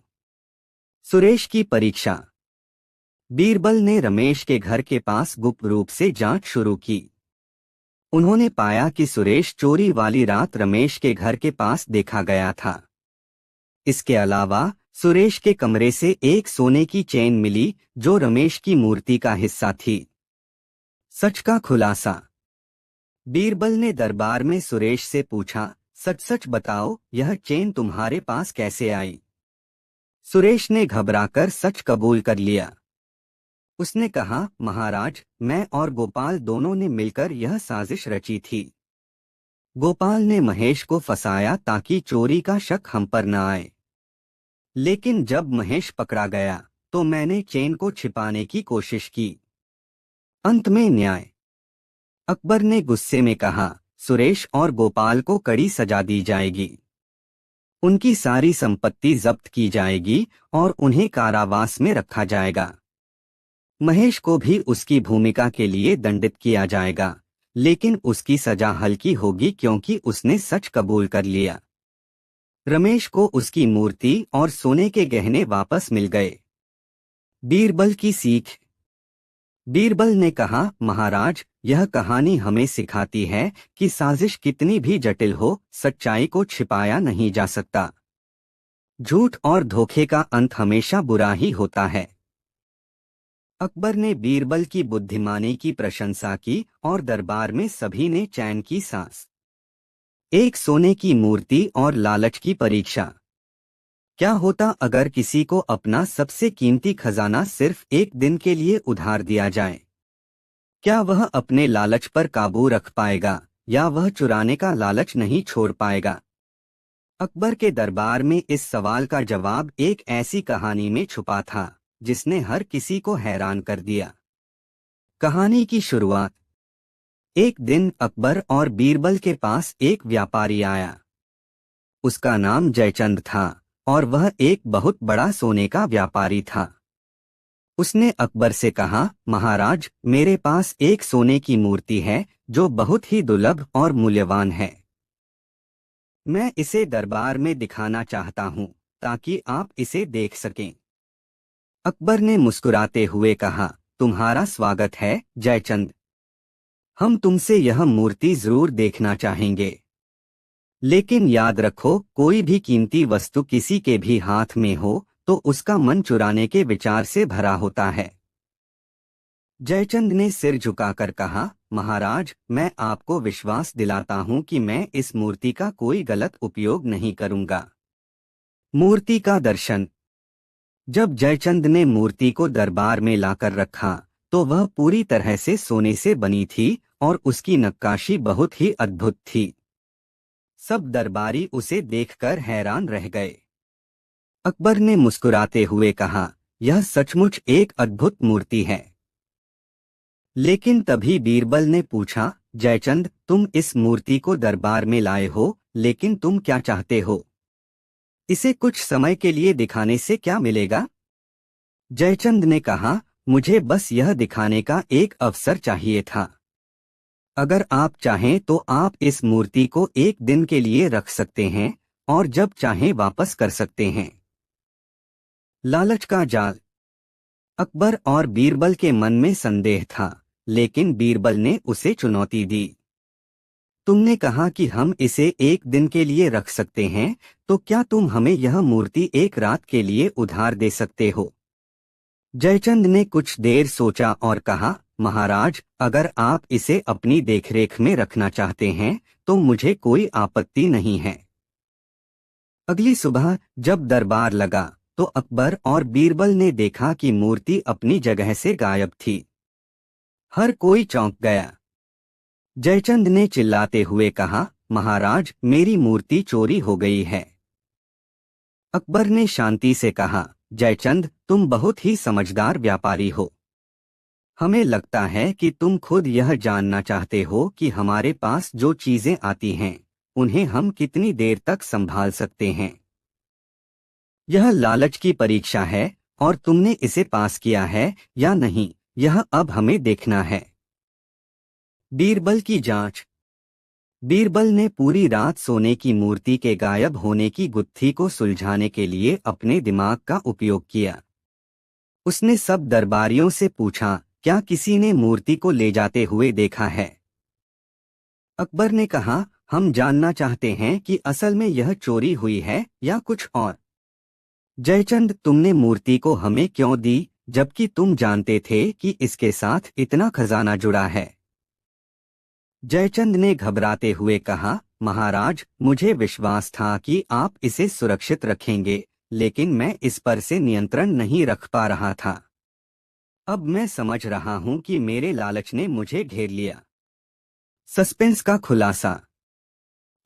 सुरेश की परीक्षा। बीरबल ने रमेश के घर के पास गुप्त रूप से जांच शुरू की। उन्होंने पाया कि सुरेश चोरी वाली रात रमेश के घर के पास देखा गया था। इसके अलावा सुरेश के कमरे से एक सोने की चेन मिली जो रमेश की मूर्ति का हिस्सा थी। सच का खुलासा। बीरबल ने दरबार में सुरेश से पूछा, सच सच बताओ, यह चेन तुम्हारे पास कैसे आई? सुरेश ने घबराकर सच कबूल कर लिया। उसने कहा, महाराज, मैं और गोपाल दोनों ने मिलकर यह साजिश रची थी। गोपाल ने महेश को फंसाया ताकि चोरी का शक हम पर न आए। लेकिन जब महेश पकड़ा गया तो मैंने चेन को छिपाने की कोशिश की। अंत में न्याय। अकबर ने गुस्से में कहा, सुरेश और गोपाल को कड़ी सजा दी जाएगी। उनकी सारी संपत्ति जब्त की जाएगी और उन्हें कारावास में रखा जाएगा। महेश को भी उसकी भूमिका के लिए दंडित किया जाएगा, लेकिन उसकी सजा हल्की होगी क्योंकि उसने सच कबूल कर लिया। रमेश को उसकी मूर्ति और सोने के गहने वापस मिल गए। बीरबल की सीख। बीरबल ने कहा, महाराज, यह कहानी हमें सिखाती है कि साजिश कितनी भी जटिल हो, सच्चाई को छिपाया नहीं जा सकता। झूठ और धोखे का अंत हमेशा बुरा ही होता है। अकबर ने बीरबल की बुद्धिमानी की प्रशंसा की और दरबार में सभी ने चैन की सांस। एक सोने की मूर्ति और लालच की परीक्षा। क्या होता अगर किसी को अपना सबसे कीमती खजाना सिर्फ एक दिन के लिए उधार दिया जाए? क्या वह अपने लालच पर काबू रख पाएगा या वह चुराने का लालच नहीं छोड़ पाएगा? अकबर के दरबार में इस सवाल का जवाब एक ऐसी कहानी में छुपा था जिसने हर किसी को हैरान कर दिया। कहानी की शुरुआत। एक दिन अकबर और बीरबल के पास एक व्यापारी आया। उसका नाम जयचंद था और वह एक बहुत बड़ा सोने का व्यापारी था। उसने अकबर से कहा, महाराज, मेरे पास एक सोने की मूर्ति है जो बहुत ही दुर्लभ और मूल्यवान है। मैं इसे दरबार में दिखाना चाहता हूँ। ताकि आप इसे देख सकें। अकबर ने मुस्कुराते हुए कहा, तुम्हारा स्वागत है जयचंद। हम तुमसे यह मूर्ति जरूर देखना चाहेंगे। लेकिन याद रखो, कोई भी कीमती वस्तु किसी के भी हाथ में हो तो उसका मन चुराने के विचार से भरा होता है। जयचंद ने सिर झुकाकर कहा, महाराज, मैं आपको विश्वास दिलाता हूं कि मैं इस मूर्ति का कोई गलत उपयोग नहीं करूंगा। मूर्ति का दर्शन। जब जयचंद ने मूर्ति को दरबार में लाकर रखा तो वह पूरी तरह से सोने से बनी थी और उसकी नक्काशी बहुत ही अद्भुत थी। सब दरबारी उसे देखकर हैरान रह गए। अकबर ने मुस्कुराते हुए कहा, यह सचमुच एक अद्भुत मूर्ति है। लेकिन तभी बीरबल ने पूछा, जयचंद, तुम इस मूर्ति को दरबार में लाए हो, लेकिन तुम क्या चाहते हो? इसे कुछ समय के लिए दिखाने से क्या मिलेगा? जयचंद ने कहा, मुझे बस यह दिखाने का एक अवसर चाहिए था। अगर आप चाहें तो आप इस मूर्ति को एक दिन के लिए रख सकते हैं और जब चाहें वापस कर सकते हैं। लालच का जाल। अकबर और बीरबल के मन में संदेह था, लेकिन बीरबल ने उसे चुनौती दी। तुमने कहा कि हम इसे एक दिन के लिए रख सकते हैं, तो क्या तुम हमें यह मूर्ति एक रात के लिए उधार दे सकते हो? जयचंद ने कुछ देर सोचा और कहा, महाराज, अगर आप इसे अपनी देखरेख में रखना चाहते हैं तो मुझे कोई आपत्ति नहीं है। अगली सुबह जब दरबार लगा तो अकबर और बीरबल ने देखा कि मूर्ति अपनी जगह से गायब थी। हर कोई चौंक गया। जयचंद ने चिल्लाते हुए कहा, महाराज, मेरी मूर्ति चोरी हो गई है। अकबर ने शांति से कहा, जयचंद, तुम बहुत ही समझदार व्यापारी हो। हमें लगता है कि तुम खुद यह जानना चाहते हो कि हमारे पास जो चीजें आती हैं उन्हें हम कितनी देर तक संभाल सकते हैं। यह लालच की परीक्षा है और तुमने इसे पास किया है या नहीं, यह अब हमें देखना है। बीरबल की जांच। बीरबल ने पूरी रात सोने की मूर्ति के गायब होने की गुत्थी को सुलझाने के लिए अपने दिमाग का उपयोग किया। उसने सब दरबारियों से पूछा, क्या किसी ने मूर्ति को ले जाते हुए देखा है? अकबर ने कहा, हम जानना चाहते हैं कि असल में यह चोरी हुई है या कुछ और। जयचंद, तुमने मूर्ति को हमें क्यों दी, जबकि तुम जानते थे कि इसके साथ इतना खजाना जुड़ा है? जयचंद ने घबराते हुए कहा, महाराज, मुझे विश्वास था कि आप इसे सुरक्षित रखेंगे, लेकिन मैं इस पर से नियंत्रण नहीं रख पा रहा था। अब मैं समझ रहा हूं कि मेरे लालच ने मुझे घेर लिया। सस्पेंस का खुलासा।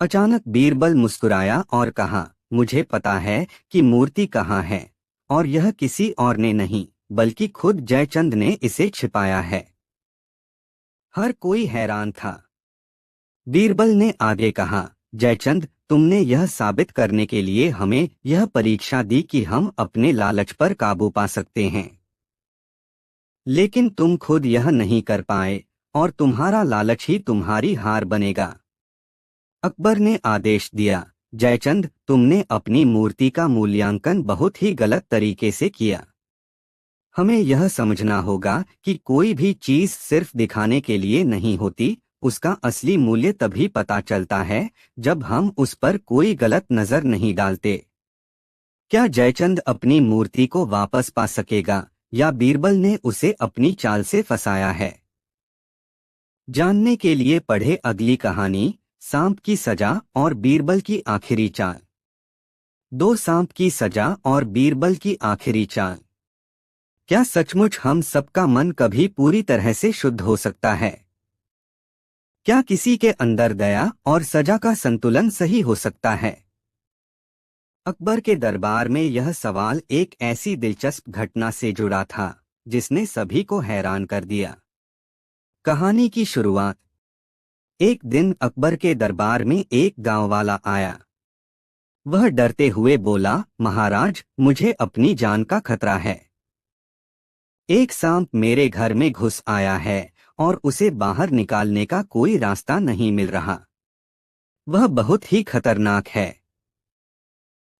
अचानक बीरबल मुस्कुराया और कहा, मुझे पता है कि मूर्ति कहाँ है, और यह किसी और ने नहीं बल्कि खुद जयचंद ने इसे छिपाया है। हर कोई हैरान था। बीरबल ने आगे कहा, जयचंद, तुमने यह साबित करने के लिए हमें यह परीक्षा दी कि हम अपने लालच पर काबू पा सकते हैं, लेकिन तुम खुद यह नहीं कर पाए और तुम्हारा लालच ही तुम्हारी हार बनेगा। अकबर ने आदेश दिया, जयचंद, तुमने अपनी मूर्ति का मूल्यांकन बहुत ही गलत तरीके से किया। हमें यह समझना होगा कि कोई भी चीज सिर्फ दिखाने के लिए नहीं होती, उसका असली मूल्य तभी पता चलता है जब हम उस पर कोई गलत नजर नहीं डालते। क्या जयचंद अपनी मूर्ति को वापस पा सकेगा या बीरबल ने उसे अपनी चाल से फंसाया है? जानने के लिए पढ़े अगली कहानी, सांप की सजा और बीरबल की आखिरी चाल। दो सांप की सजा और बीरबल की आखिरी चाल। क्या सचमुच हम सबका मन कभी पूरी तरह से शुद्ध हो सकता है? क्या किसी के अंदर दया और सजा का संतुलन सही हो सकता है? अकबर के दरबार में यह सवाल एक ऐसी दिलचस्प घटना से जुड़ा था जिसने सभी को हैरान कर दिया। कहानी की शुरुआत। एक दिन अकबर के दरबार में एक गांव वाला आया। वह डरते हुए बोला, महाराज, मुझे अपनी जान का खतरा है। एक सांप मेरे घर में घुस आया है और उसे बाहर निकालने का कोई रास्ता नहीं मिल रहा। वह बहुत ही खतरनाक है।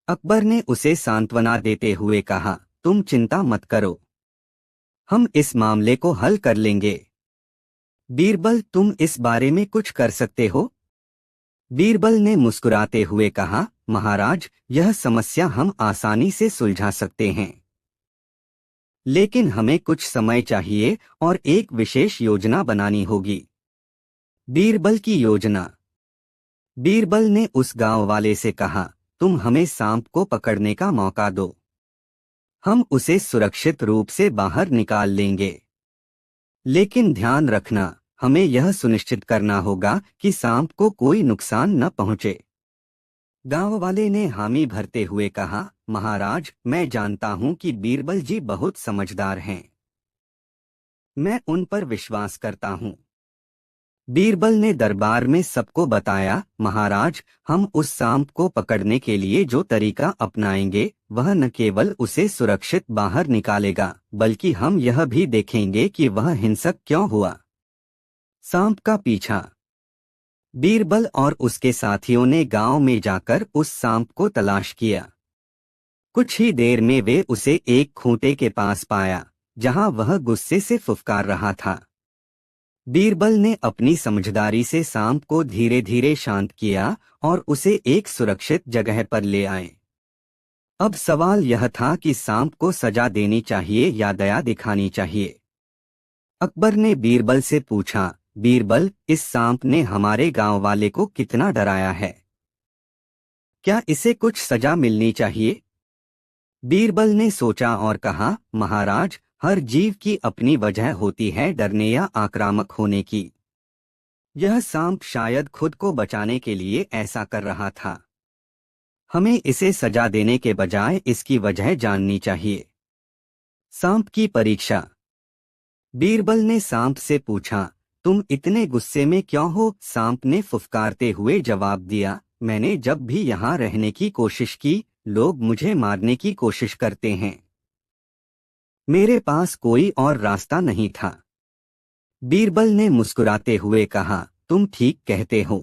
अकबर ने उसे सांत्वना देते हुए कहा, तुम चिंता मत करो, हम इस मामले को हल कर लेंगे। बीरबल, तुम इस बारे में कुछ कर सकते हो? बीरबल ने मुस्कुराते हुए कहा, महाराज, यह समस्या हम आसानी से सुलझा सकते हैं, लेकिन हमें कुछ समय चाहिए और एक विशेष योजना बनानी होगी। बीरबल की योजना। बीरबल ने उस गांव वाले से कहा, तुम हमें सांप को पकड़ने का मौका दो, हम उसे सुरक्षित रूप से बाहर निकाल लेंगे। लेकिन ध्यान रखना, हमें यह सुनिश्चित करना होगा कि सांप को कोई नुकसान न पहुंचे। गांव वाले ने हामी भरते हुए कहा, महाराज, मैं जानता हूं कि बीरबल जी बहुत समझदार हैं, मैं उन पर विश्वास करता हूं। बीरबल ने दरबार में सबको बताया, महाराज, हम उस सांप को पकड़ने के लिए जो तरीका अपनाएंगे वह न केवल उसे सुरक्षित बाहर निकालेगा, बल्कि हम यह भी देखेंगे कि वह हिंसक क्यों हुआ। सांप का पीछा। बीरबल और उसके साथियों ने गांव में जाकर उस सांप को तलाश किया। कुछ ही देर में वे उसे एक खूंटे के पास पाया, जहां वह गुस्से से फुफकार रहा था। बीरबल ने अपनी समझदारी से सांप को धीरे धीरे शांत किया और उसे एक सुरक्षित जगह पर ले आए। अब सवाल यह था कि सांप को सजा देनी चाहिए या दया दिखानी चाहिए। अकबर ने बीरबल से पूछा, बीरबल, इस सांप ने हमारे गांव वाले को कितना डराया है, क्या इसे कुछ सजा मिलनी चाहिए? बीरबल ने सोचा और कहा, महाराज, हर जीव की अपनी वजह होती है डरने या आक्रामक होने की। यह सांप शायद खुद को बचाने के लिए ऐसा कर रहा था। हमें इसे सजा देने के बजाय इसकी वजह जाननी चाहिए। सांप की परीक्षा। बीरबल ने सांप से पूछा, तुम इतने गुस्से में क्यों हो? सांप ने फुफकारते हुए जवाब दिया, मैंने जब भी यहाँ रहने की कोशिश की, लोग मुझे मारने की कोशिश करते हैं। मेरे पास कोई और रास्ता नहीं था। बीरबल ने मुस्कुराते हुए कहा, तुम ठीक कहते हो।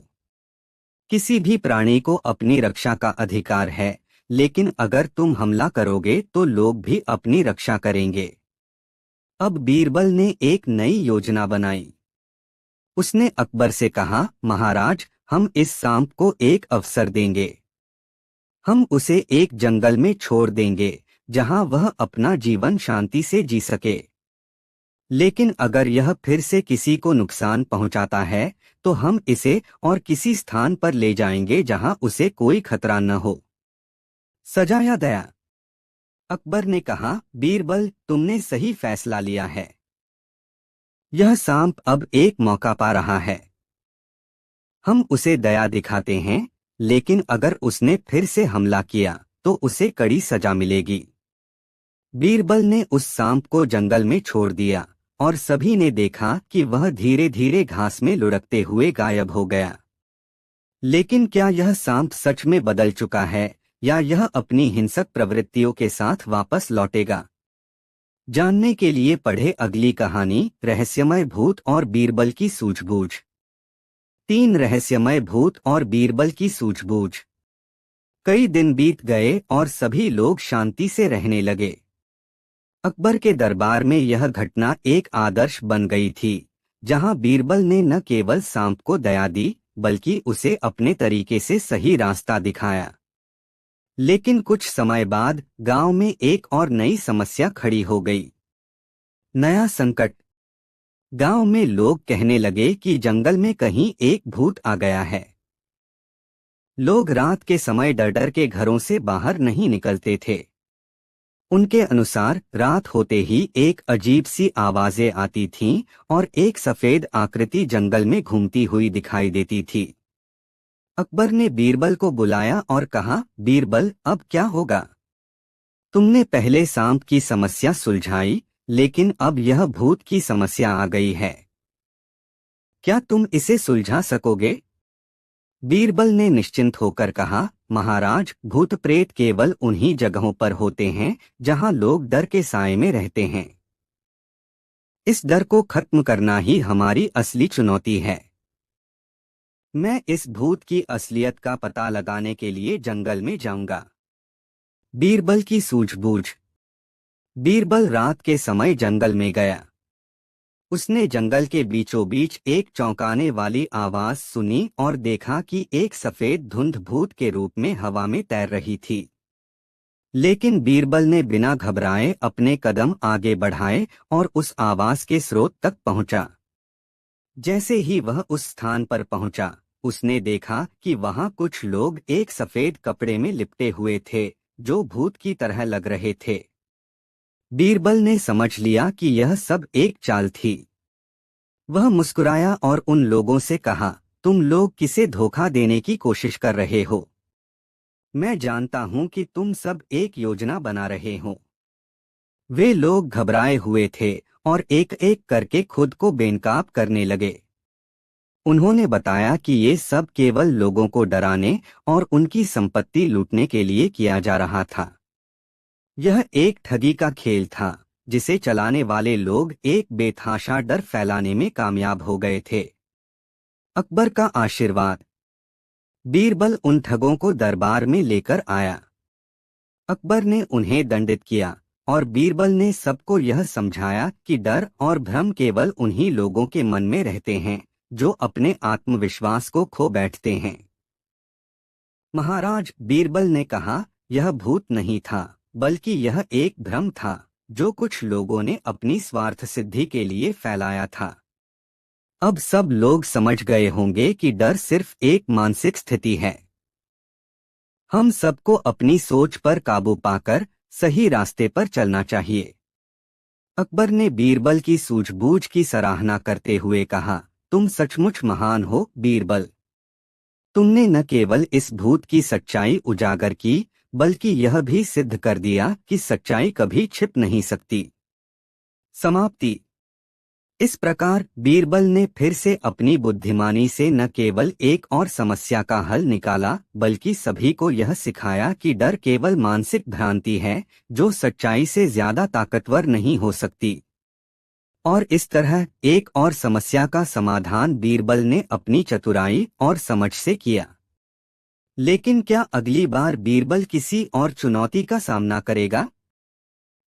किसी भी प्राणी को अपनी रक्षा का अधिकार है, लेकिन अगर तुम हमला करोगे तो लोग भी अपनी रक्षा करेंगे। अब बीरबल ने एक नई योजना बनाई। उसने अकबर से कहा, महाराज, हम इस सांप को एक अवसर देंगे। हम उसे एक जंगल में छोड़ देंगे जहां वह अपना जीवन शांति से जी सके। लेकिन अगर यह फिर से किसी को नुकसान पहुंचाता है तो हम इसे और किसी स्थान पर ले जाएंगे जहां उसे कोई खतरा न हो। सजा या दया? अकबर ने कहा, बीरबल, तुमने सही फैसला लिया है। यह सांप अब एक मौका पा रहा है। हम उसे दया दिखाते हैं, लेकिन अगर उसने फिर से हमला किया तो उसे कड़ी सजा मिलेगी। बीरबल ने उस सांप को जंगल में छोड़ दिया और सभी ने देखा कि वह धीरे धीरे घास में लुढ़कते हुए गायब हो गया। लेकिन क्या यह सांप सच में बदल चुका है या यह अपनी हिंसक प्रवृत्तियों के साथ वापस लौटेगा? जानने के लिए पढ़े अगली कहानी, रहस्यमय भूत और बीरबल की सूझबूझ। 3 रहस्यमय भूत और बीरबल की सूझबूझ। कई दिन बीत गए और सभी लोग शांति से रहने लगे। अकबर के दरबार में यह घटना एक आदर्श बन गई थी, जहां बीरबल ने न केवल सांप को दया दी, बल्कि उसे अपने तरीके से सही रास्ता दिखाया। लेकिन कुछ समय बाद गांव में एक और नई समस्या खड़ी हो गई। नया संकट। गांव में लोग कहने लगे कि जंगल में कहीं एक भूत आ गया है। लोग रात के समय डर डर के घरों से बाहर नहीं निकलते थे। उनके अनुसार रात होते ही एक अजीब सी आवाजें आती थीं और एक सफेद आकृति जंगल में घूमती हुई दिखाई देती थी। अकबर ने बीरबल को बुलाया और कहा, बीरबल, अब क्या होगा? तुमने पहले सांप की समस्या सुलझाई, लेकिन अब यह भूत की समस्या आ गई है। क्या तुम इसे सुलझा सकोगे? बीरबल ने निश्चिंत होकर कहा, महाराज, भूत प्रेत केवल उन्हीं जगहों पर होते हैं जहां लोग डर के साए में रहते हैं। इस डर को खत्म करना ही हमारी असली चुनौती है। मैं इस भूत की असलियत का पता लगाने के लिए जंगल में जाऊंगा। बीरबल की सूझबूझ। बीरबल रात के समय जंगल में गया। उसने जंगल के बीचों बीच एक चौंकाने वाली आवाज सुनी और देखा कि एक सफेद धुंध भूत के रूप में हवा में तैर रही थी। लेकिन बीरबल ने बिना घबराए अपने कदम आगे बढ़ाए और उस आवाज के स्रोत तक पहुंचा। जैसे ही वह उस स्थान पर पहुंचा, उसने देखा कि वहां कुछ लोग एक सफेद कपड़े में लिपटे हुए थे, जो भूत की तरह लग रहे थे। बीरबल ने समझ लिया कि यह सब एक चाल थी। वह मुस्कुराया और उन लोगों से कहा, तुम लोग किसे धोखा देने की कोशिश कर रहे हो? मैं जानता हूं कि तुम सब एक योजना बना रहे हो। वे लोग घबराए हुए थे और एक एक करके खुद को बेनकाब करने लगे। उन्होंने बताया कि ये सब केवल लोगों को डराने और उनकी संपत्ति लूटने के लिए किया जा रहा था। यह एक ठगी का खेल था, जिसे चलाने वाले लोग एक बेतहाशा डर फैलाने में कामयाब हो गए थे। अकबर का आशीर्वाद। बीरबल उन ठगों को दरबार में लेकर आया। अकबर ने उन्हें दंडित किया और बीरबल ने सबको यह समझाया कि डर और भ्रम केवल उन्हीं लोगों के मन में रहते हैं जो अपने आत्मविश्वास को खो बैठते हैं। महाराज, बीरबल ने कहा, यह भूत नहीं था, बल्कि यह एक भ्रम था जो कुछ लोगों ने अपनी स्वार्थ सिद्धि के लिए फैलाया था। अब सब लोग समझ गए होंगे कि डर सिर्फ एक मानसिक स्थिति है। हम सबको अपनी सोच पर काबू पाकर सही रास्ते पर चलना चाहिए। अकबर ने बीरबल की सूझबूझ की सराहना करते हुए कहा, तुम सचमुच महान हो बीरबल। तुमने न केवल इस भूत की सच्चाई उजागर की, बल्कि यह भी सिद्ध कर दिया कि सच्चाई कभी छिप नहीं सकती। समाप्ति। इस प्रकार बीरबल ने फिर से अपनी बुद्धिमानी से न केवल एक और समस्या का हल निकाला, बल्कि सभी को यह सिखाया कि डर केवल मानसिक भ्रांति है जो सच्चाई से ज्यादा ताकतवर नहीं हो सकती। और इस तरह एक और समस्या का समाधान बीरबल ने अपनी चतुराई और समझ से किया। लेकिन क्या अगली बार बीरबल किसी और चुनौती का सामना करेगा?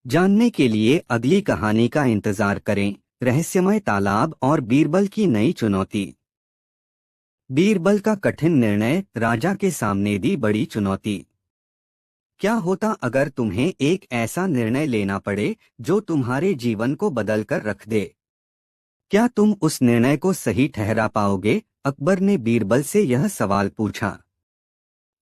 जानने के लिए अगली कहानी का इंतजार करें। रहस्यमय तालाब और बीरबल की नई चुनौती। बीरबल का कठिन निर्णय राजा के सामने दी बड़ी चुनौती। क्या होता अगर तुम्हें एक ऐसा निर्णय लेना पड़े जो तुम्हारे जीवन को बदल कर रख दे? क्या तुम उस निर्णय को सही ठहरा पाओगे? अकबर ने बीरबल से यह सवाल पूछा।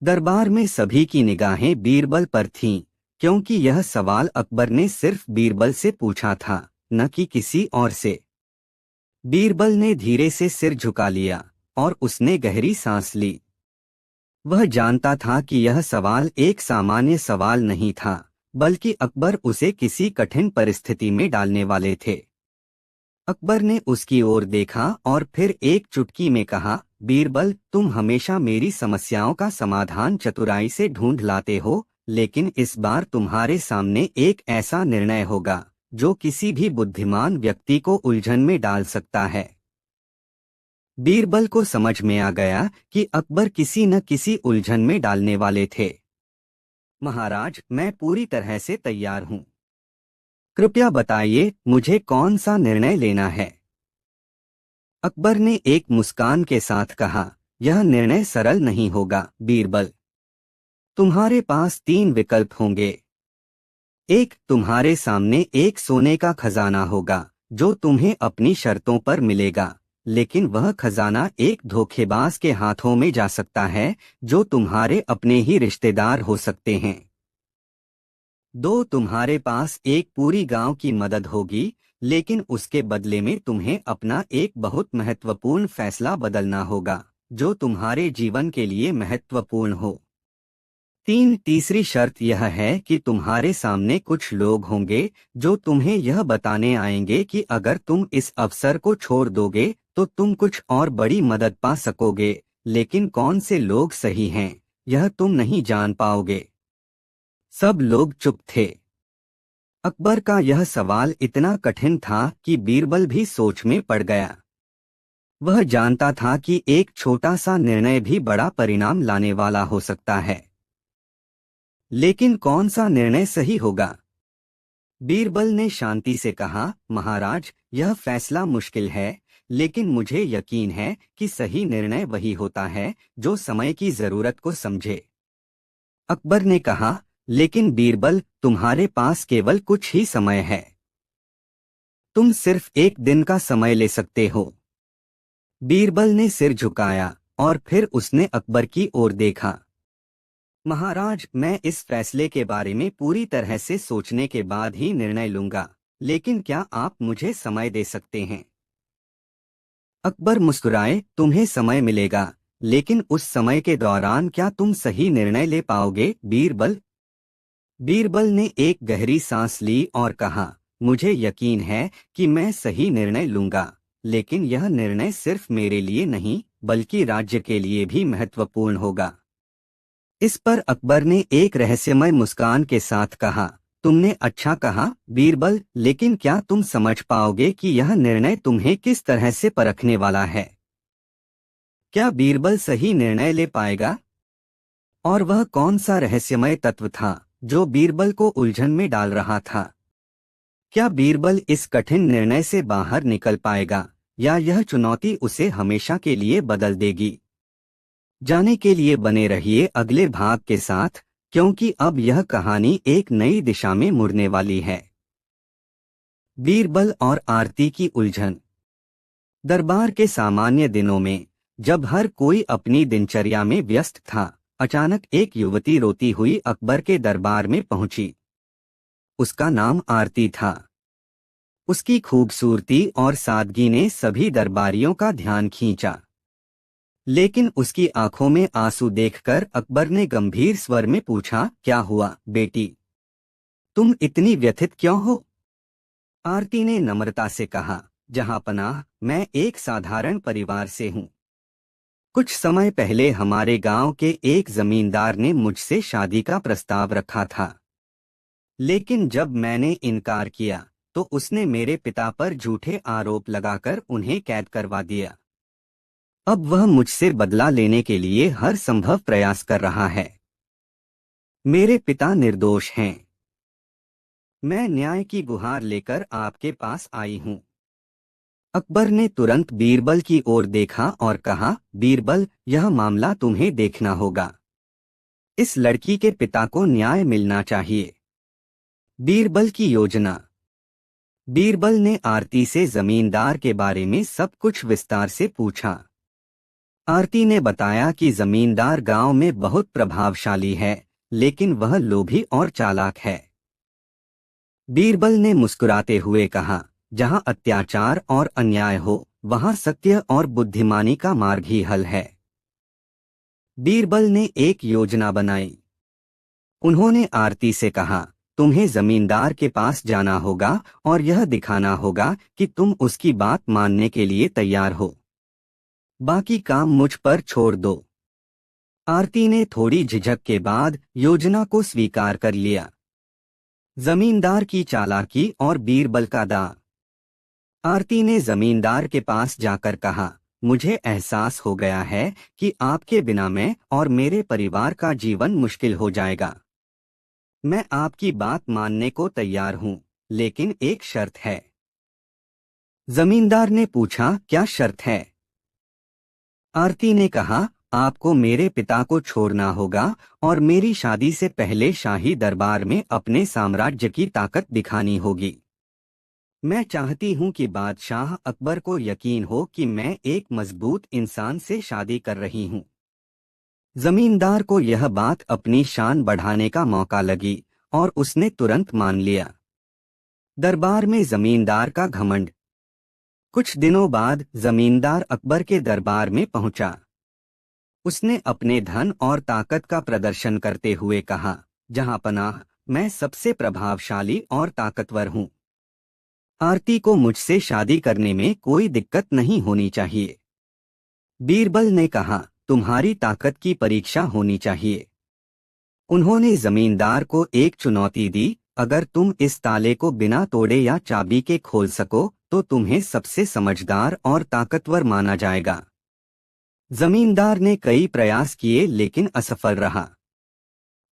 दरबार में सभी की निगाहें बीरबल पर थीं, क्योंकि यह सवाल अकबर ने सिर्फ बीरबल से पूछा था, न कि किसी और से। बीरबल ने धीरे से सिर झुका लिया और उसने गहरी सांस ली। वह जानता था कि यह सवाल एक सामान्य सवाल नहीं था, बल्कि अकबर उसे किसी कठिन परिस्थिति में डालने वाले थे। अकबर ने उसकी ओर देखा और फिर एक चुटकी में कहा, बीरबल, तुम हमेशा मेरी समस्याओं का समाधान चतुराई से ढूंढ लाते हो, लेकिन इस बार तुम्हारे सामने एक ऐसा निर्णय होगा जो किसी भी बुद्धिमान व्यक्ति को उलझन में डाल सकता है। बीरबल को समझ में आ गया कि अकबर किसी न किसी उलझन में डालने वाले थे। महाराज, मैं पूरी तरह से तैयार हूँ। कृपया बताइए, मुझे कौन सा निर्णय लेना है? अकबर ने एक मुस्कान के साथ कहा, यह निर्णय सरल नहीं होगा बीरबल। तुम्हारे पास 3 विकल्प होंगे। एक, तुम्हारे सामने एक सोने का खजाना होगा जो तुम्हें अपनी शर्तों पर मिलेगा, लेकिन वह खजाना एक धोखेबाज के हाथों में जा सकता है जो तुम्हारे अपने ही रिश्तेदार हो सकते हैं। 2, तुम्हारे पास एक पूरी गांव की मदद होगी, लेकिन उसके बदले में तुम्हें अपना एक बहुत महत्वपूर्ण फैसला बदलना होगा जो तुम्हारे जीवन के लिए महत्वपूर्ण हो। 3, तीसरी शर्त यह है कि तुम्हारे सामने कुछ लोग होंगे जो तुम्हें यह बताने आएंगे कि अगर तुम इस अवसर को छोड़ दोगे तो तुम कुछ और बड़ी मदद पा सकोगे, लेकिन कौन से लोग सही हैं, यह तुम नहीं जान पाओगे। सब लोग चुप थे। अकबर का यह सवाल इतना कठिन था कि बीरबल भी सोच में पड़ गया। वह जानता था कि एक छोटा सा निर्णय भी बड़ा परिणाम लाने वाला हो सकता है। लेकिन कौन सा निर्णय सही होगा? बीरबल ने शांति से कहा, महाराज, यह फैसला मुश्किल है, लेकिन मुझे यकीन है कि सही निर्णय वही होता है जो समय की जरूरत को समझे। अकबर ने कहा, लेकिन बीरबल, तुम्हारे पास केवल कुछ ही समय है। तुम सिर्फ एक दिन का समय ले सकते हो। बीरबल ने सिर झुकाया और फिर उसने अकबर की ओर देखा। महाराज, मैं इस फैसले के बारे में पूरी तरह से सोचने के बाद ही निर्णय लूंगा, लेकिन क्या आप मुझे समय दे सकते हैं? अकबर मुस्कुराए, तुम्हें समय मिलेगा, लेकिन उस समय के दौरान क्या तुम सही निर्णय ले पाओगे? बीरबल ने एक गहरी सांस ली और कहा, मुझे यकीन है कि मैं सही निर्णय लूंगा, लेकिन यह निर्णय सिर्फ मेरे लिए नहीं बल्कि राज्य के लिए भी महत्वपूर्ण होगा। इस पर अकबर ने एक रहस्यमय मुस्कान के साथ कहा, तुमने अच्छा कहा बीरबल, लेकिन क्या तुम समझ पाओगे कि यह निर्णय तुम्हें किस तरह से परखने वाला है? क्या बीरबल सही निर्णय ले पाएगा? और वह कौन सा रहस्यमय तत्व था जो बीरबल को उलझन में डाल रहा था? क्या बीरबल इस कठिन निर्णय से बाहर निकल पाएगा या यह चुनौती उसे हमेशा के लिए बदल देगी? जाने के लिए बने रहिए अगले भाग के साथ, क्योंकि अब यह कहानी एक नई दिशा में मुड़ने वाली है। बीरबल और आरती की उलझन। दरबार के सामान्य दिनों में, जब हर कोई अपनी दिनचर्या में व्यस्त था, अचानक एक युवती रोती हुई अकबर के दरबार में पहुंची। उसका नाम आरती था। उसकी खूबसूरती और सादगी ने सभी दरबारियों का ध्यान खींचा, लेकिन उसकी आंखों में आंसू देखकर अकबर ने गंभीर स्वर में पूछा, क्या हुआ बेटी? तुम इतनी व्यथित क्यों हो? आरती ने नम्रता से कहा, जहांपनाह, मैं एक साधारण परिवार से हूँ। कुछ समय पहले हमारे गांव के एक जमींदार ने मुझसे शादी का प्रस्ताव रखा था, लेकिन जब मैंने इनकार किया तो उसने मेरे पिता पर झूठे आरोप लगाकर उन्हें कैद करवा दिया। अब वह मुझसे बदला लेने के लिए हर संभव प्रयास कर रहा है। मेरे पिता निर्दोष हैं। मैं न्याय की गुहार लेकर आपके पास आई हूँ। अकबर ने तुरंत बीरबल की ओर देखा और कहा, बीरबल, यह मामला तुम्हें देखना होगा। इस लड़की के पिता को न्याय मिलना चाहिए। बीरबल की योजना। बीरबल ने आरती से जमींदार के बारे में सब कुछ विस्तार से पूछा। आरती ने बताया कि जमींदार गांव में बहुत प्रभावशाली है, लेकिन वह लोभी और चालाक है। बीरबल ने मुस्कुराते हुए कहा, जहां अत्याचार और अन्याय हो, वहां सत्य और बुद्धिमानी का मार्ग ही हल है। बीरबल ने एक योजना बनाई। उन्होंने आरती से कहा, तुम्हें जमींदार के पास जाना होगा और यह दिखाना होगा कि तुम उसकी बात मानने के लिए तैयार हो। बाकी काम मुझ पर छोड़ दो। आरती ने थोड़ी झिझक के बाद योजना को स्वीकार कर लिया। जमींदार की चालाकी और बीरबल का दांव। आरती ने जमींदार के पास जाकर कहा, मुझे एहसास हो गया है कि आपके बिना मैं और मेरे परिवार का जीवन मुश्किल हो जाएगा। मैं आपकी बात मानने को तैयार हूँ, लेकिन एक शर्त है। जमींदार ने पूछा, क्या शर्त है? आरती ने कहा, आपको मेरे पिता को छोड़ना होगा और मेरी शादी से पहले शाही दरबार में अपने साम्राज्य की ताकत दिखानी होगी। मैं चाहती हूं कि बादशाह अकबर को यकीन हो कि मैं एक मजबूत इंसान से शादी कर रही हूं। जमींदार को यह बात अपनी शान बढ़ाने का मौका लगी और उसने तुरंत मान लिया। दरबार में जमींदार का घमंड। कुछ दिनों बाद जमींदार अकबर के दरबार में पहुंचा। उसने अपने धन और ताकत का प्रदर्शन करते हुए कहा, जहांपनाह, मैं सबसे प्रभावशाली और ताकतवर हूं। आरती को मुझसे शादी करने में कोई दिक्कत नहीं होनी चाहिए। बीरबल ने कहा, तुम्हारी ताकत की परीक्षा होनी चाहिए। उन्होंने जमींदार को एक चुनौती दी, अगर तुम इस ताले को बिना तोड़े या चाबी के खोल सको तो तुम्हें सबसे समझदार और ताकतवर माना जाएगा। जमींदार ने कई प्रयास किए लेकिन असफल रहा।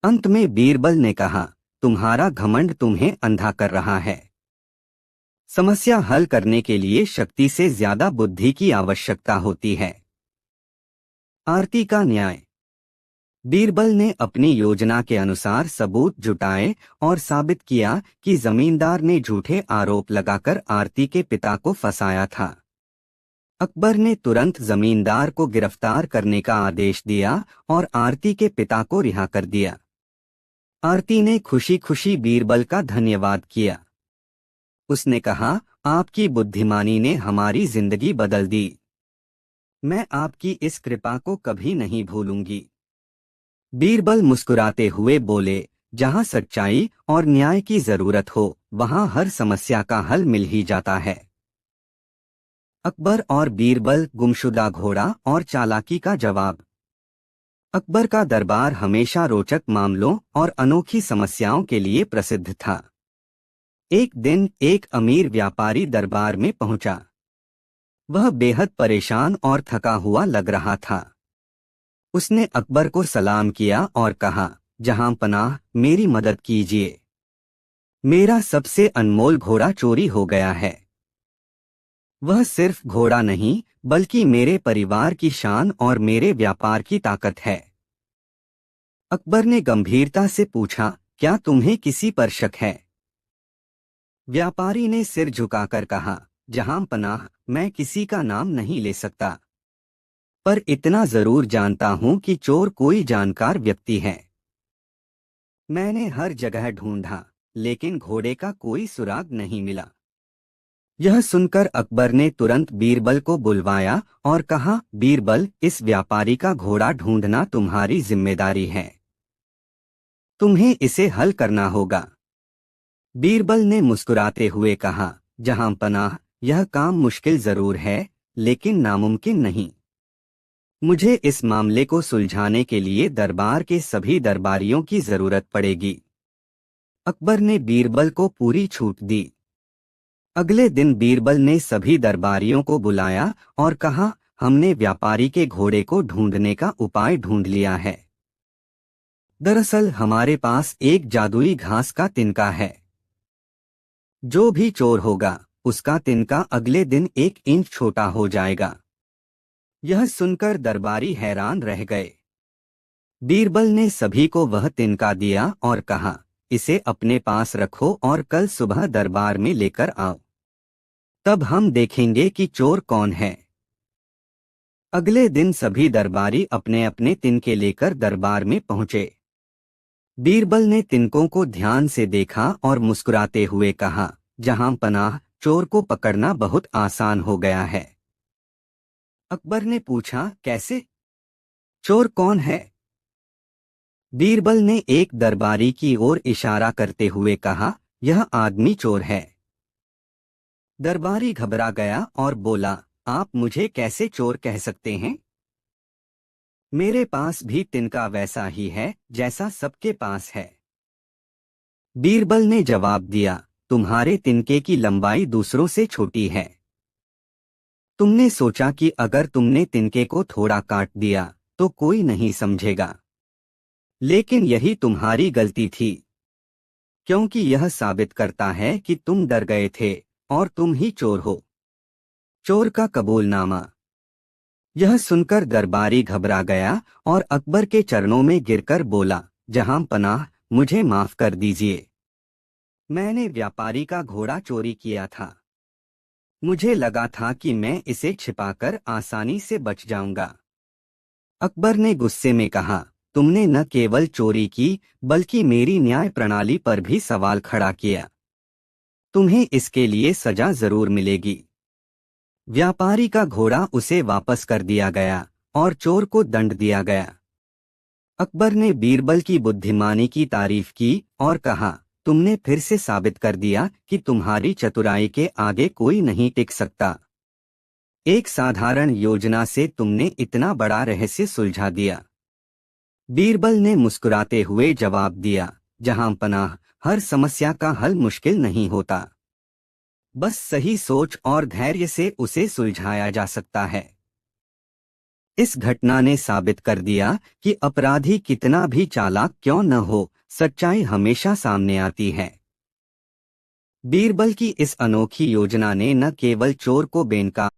अंत में बीरबल ने कहा, तुम्हारा घमंड तुम्हें अंधा कर रहा है। समस्या हल करने के लिए शक्ति से ज्यादा बुद्धि की आवश्यकता होती है। आरती का न्याय। बीरबल ने अपनी योजना के अनुसार सबूत जुटाए और साबित किया कि जमींदार ने झूठे आरोप लगाकर आरती के पिता को फंसाया था। अकबर ने तुरंत जमींदार को गिरफ्तार करने का आदेश दिया और आरती के पिता को रिहा कर दिया। आरती ने खुशी खुशी बीरबल का धन्यवाद किया। उसने कहा, आपकी बुद्धिमानी ने हमारी जिंदगी बदल दी। मैं आपकी इस कृपा को कभी नहीं भूलूंगी। बीरबल मुस्कुराते हुए बोले, जहां सच्चाई और न्याय की जरूरत हो वहां हर समस्या का हल मिल ही जाता है। अकबर और बीरबल, गुमशुदा घोड़ा और चालाकी का जवाब। अकबर का दरबार हमेशा रोचक मामलों और अनोखी समस्याओं के लिए प्रसिद्ध था। एक दिन एक अमीर व्यापारी दरबार में पहुंचा। वह बेहद परेशान और थका हुआ लग रहा था। उसने अकबर को सलाम किया और कहा, जहां पनाह, मेरी मदद कीजिए। मेरा सबसे अनमोल घोड़ा चोरी हो गया है। वह सिर्फ घोड़ा नहीं बल्कि मेरे परिवार की शान और मेरे व्यापार की ताकत है। अकबर ने गंभीरता से पूछा, क्या तुम्हें किसी पर शक है? व्यापारी ने सिर झुकाकर कहा, जहां पनाह, मैं किसी का नाम नहीं ले सकता, पर इतना जरूर जानता हूं कि चोर कोई जानकार व्यक्ति है। मैंने हर जगह ढूंढा लेकिन घोड़े का कोई सुराग नहीं मिला। यह सुनकर अकबर ने तुरंत बीरबल को बुलवाया और कहा, बीरबल, इस व्यापारी का घोड़ा ढूंढना तुम्हारी जिम्मेदारी है। तुम्हें इसे हल करना होगा। बीरबल ने मुस्कुराते हुए कहा, जहां पनाह, यह काम मुश्किल जरूर है लेकिन नामुमकिन नहीं। मुझे इस मामले को सुलझाने के लिए दरबार के सभी दरबारियों की जरूरत पड़ेगी। अकबर ने बीरबल को पूरी छूट दी। अगले दिन बीरबल ने सभी दरबारियों को बुलाया और कहा, हमने व्यापारी के घोड़े को ढूंढने का उपाय ढूंढ लिया है। दरअसल हमारे पास एक जादुई घास का तिनका है। जो भी चोर होगा उसका तिनका अगले दिन 1 इंच छोटा हो जाएगा। यह सुनकर दरबारी हैरान रह गए। बीरबल ने सभी को वह तिनका दिया और कहा, इसे अपने पास रखो और कल सुबह दरबार में लेकर आओ। तब हम देखेंगे कि चोर कौन है। अगले दिन सभी दरबारी अपने अपने तिनके लेकर दरबार में पहुंचे। बीरबल ने तिनकों को ध्यान से देखा और मुस्कुराते हुए कहा, जहां पनाह, चोर को पकड़ना बहुत आसान हो गया है। अकबर ने पूछा, कैसे? चोर कौन है? बीरबल ने एक दरबारी की ओर इशारा करते हुए कहा, यह आदमी चोर है। दरबारी घबरा गया और बोला, आप मुझे कैसे चोर कह सकते हैं? मेरे पास भी तिनका वैसा ही है जैसा सबके पास है। बीरबल ने जवाब दिया, तुम्हारे तिनके की लंबाई दूसरों से छोटी है। तुमने सोचा कि अगर तुमने तिनके को थोड़ा काट दिया तो कोई नहीं समझेगा, लेकिन यही तुम्हारी गलती थी, क्योंकि यह साबित करता है कि तुम डर गए थे और तुम ही चोर हो। चोर का कबूलनामा। यह सुनकर दरबारी घबरा गया और अकबर के चरणों में गिरकर बोला, जहां पनाह, मुझे माफ कर दीजिए। मैंने व्यापारी का घोड़ा चोरी किया था। मुझे लगा था कि मैं इसे छिपाकर आसानी से बच जाऊंगा। अकबर ने गुस्से में कहा, तुमने न केवल चोरी की बल्कि मेरी न्याय प्रणाली पर भी सवाल खड़ा किया। तुम्हें इसके लिए सजा जरूर मिलेगी। व्यापारी का घोड़ा उसे वापस कर दिया गया और चोर को दंड दिया गया। अकबर ने बीरबल की बुद्धिमानी की तारीफ की और कहा, तुमने फिर से साबित कर दिया कि तुम्हारी चतुराई के आगे कोई नहीं टिक सकता। एक साधारण योजना से तुमने इतना बड़ा रहस्य सुलझा दिया। बीरबल ने मुस्कुराते हुए जवाब दिया, जहां पनाह, हर समस्या का हल मुश्किल नहीं होता, बस सही सोच और धैर्य से उसे सुलझाया जा सकता है। इस घटना ने साबित कर दिया कि अपराधी कितना भी चालाक क्यों न हो, सच्चाई हमेशा सामने आती है। बीरबल की इस अनोखी योजना ने न केवल चोर को बेनकाब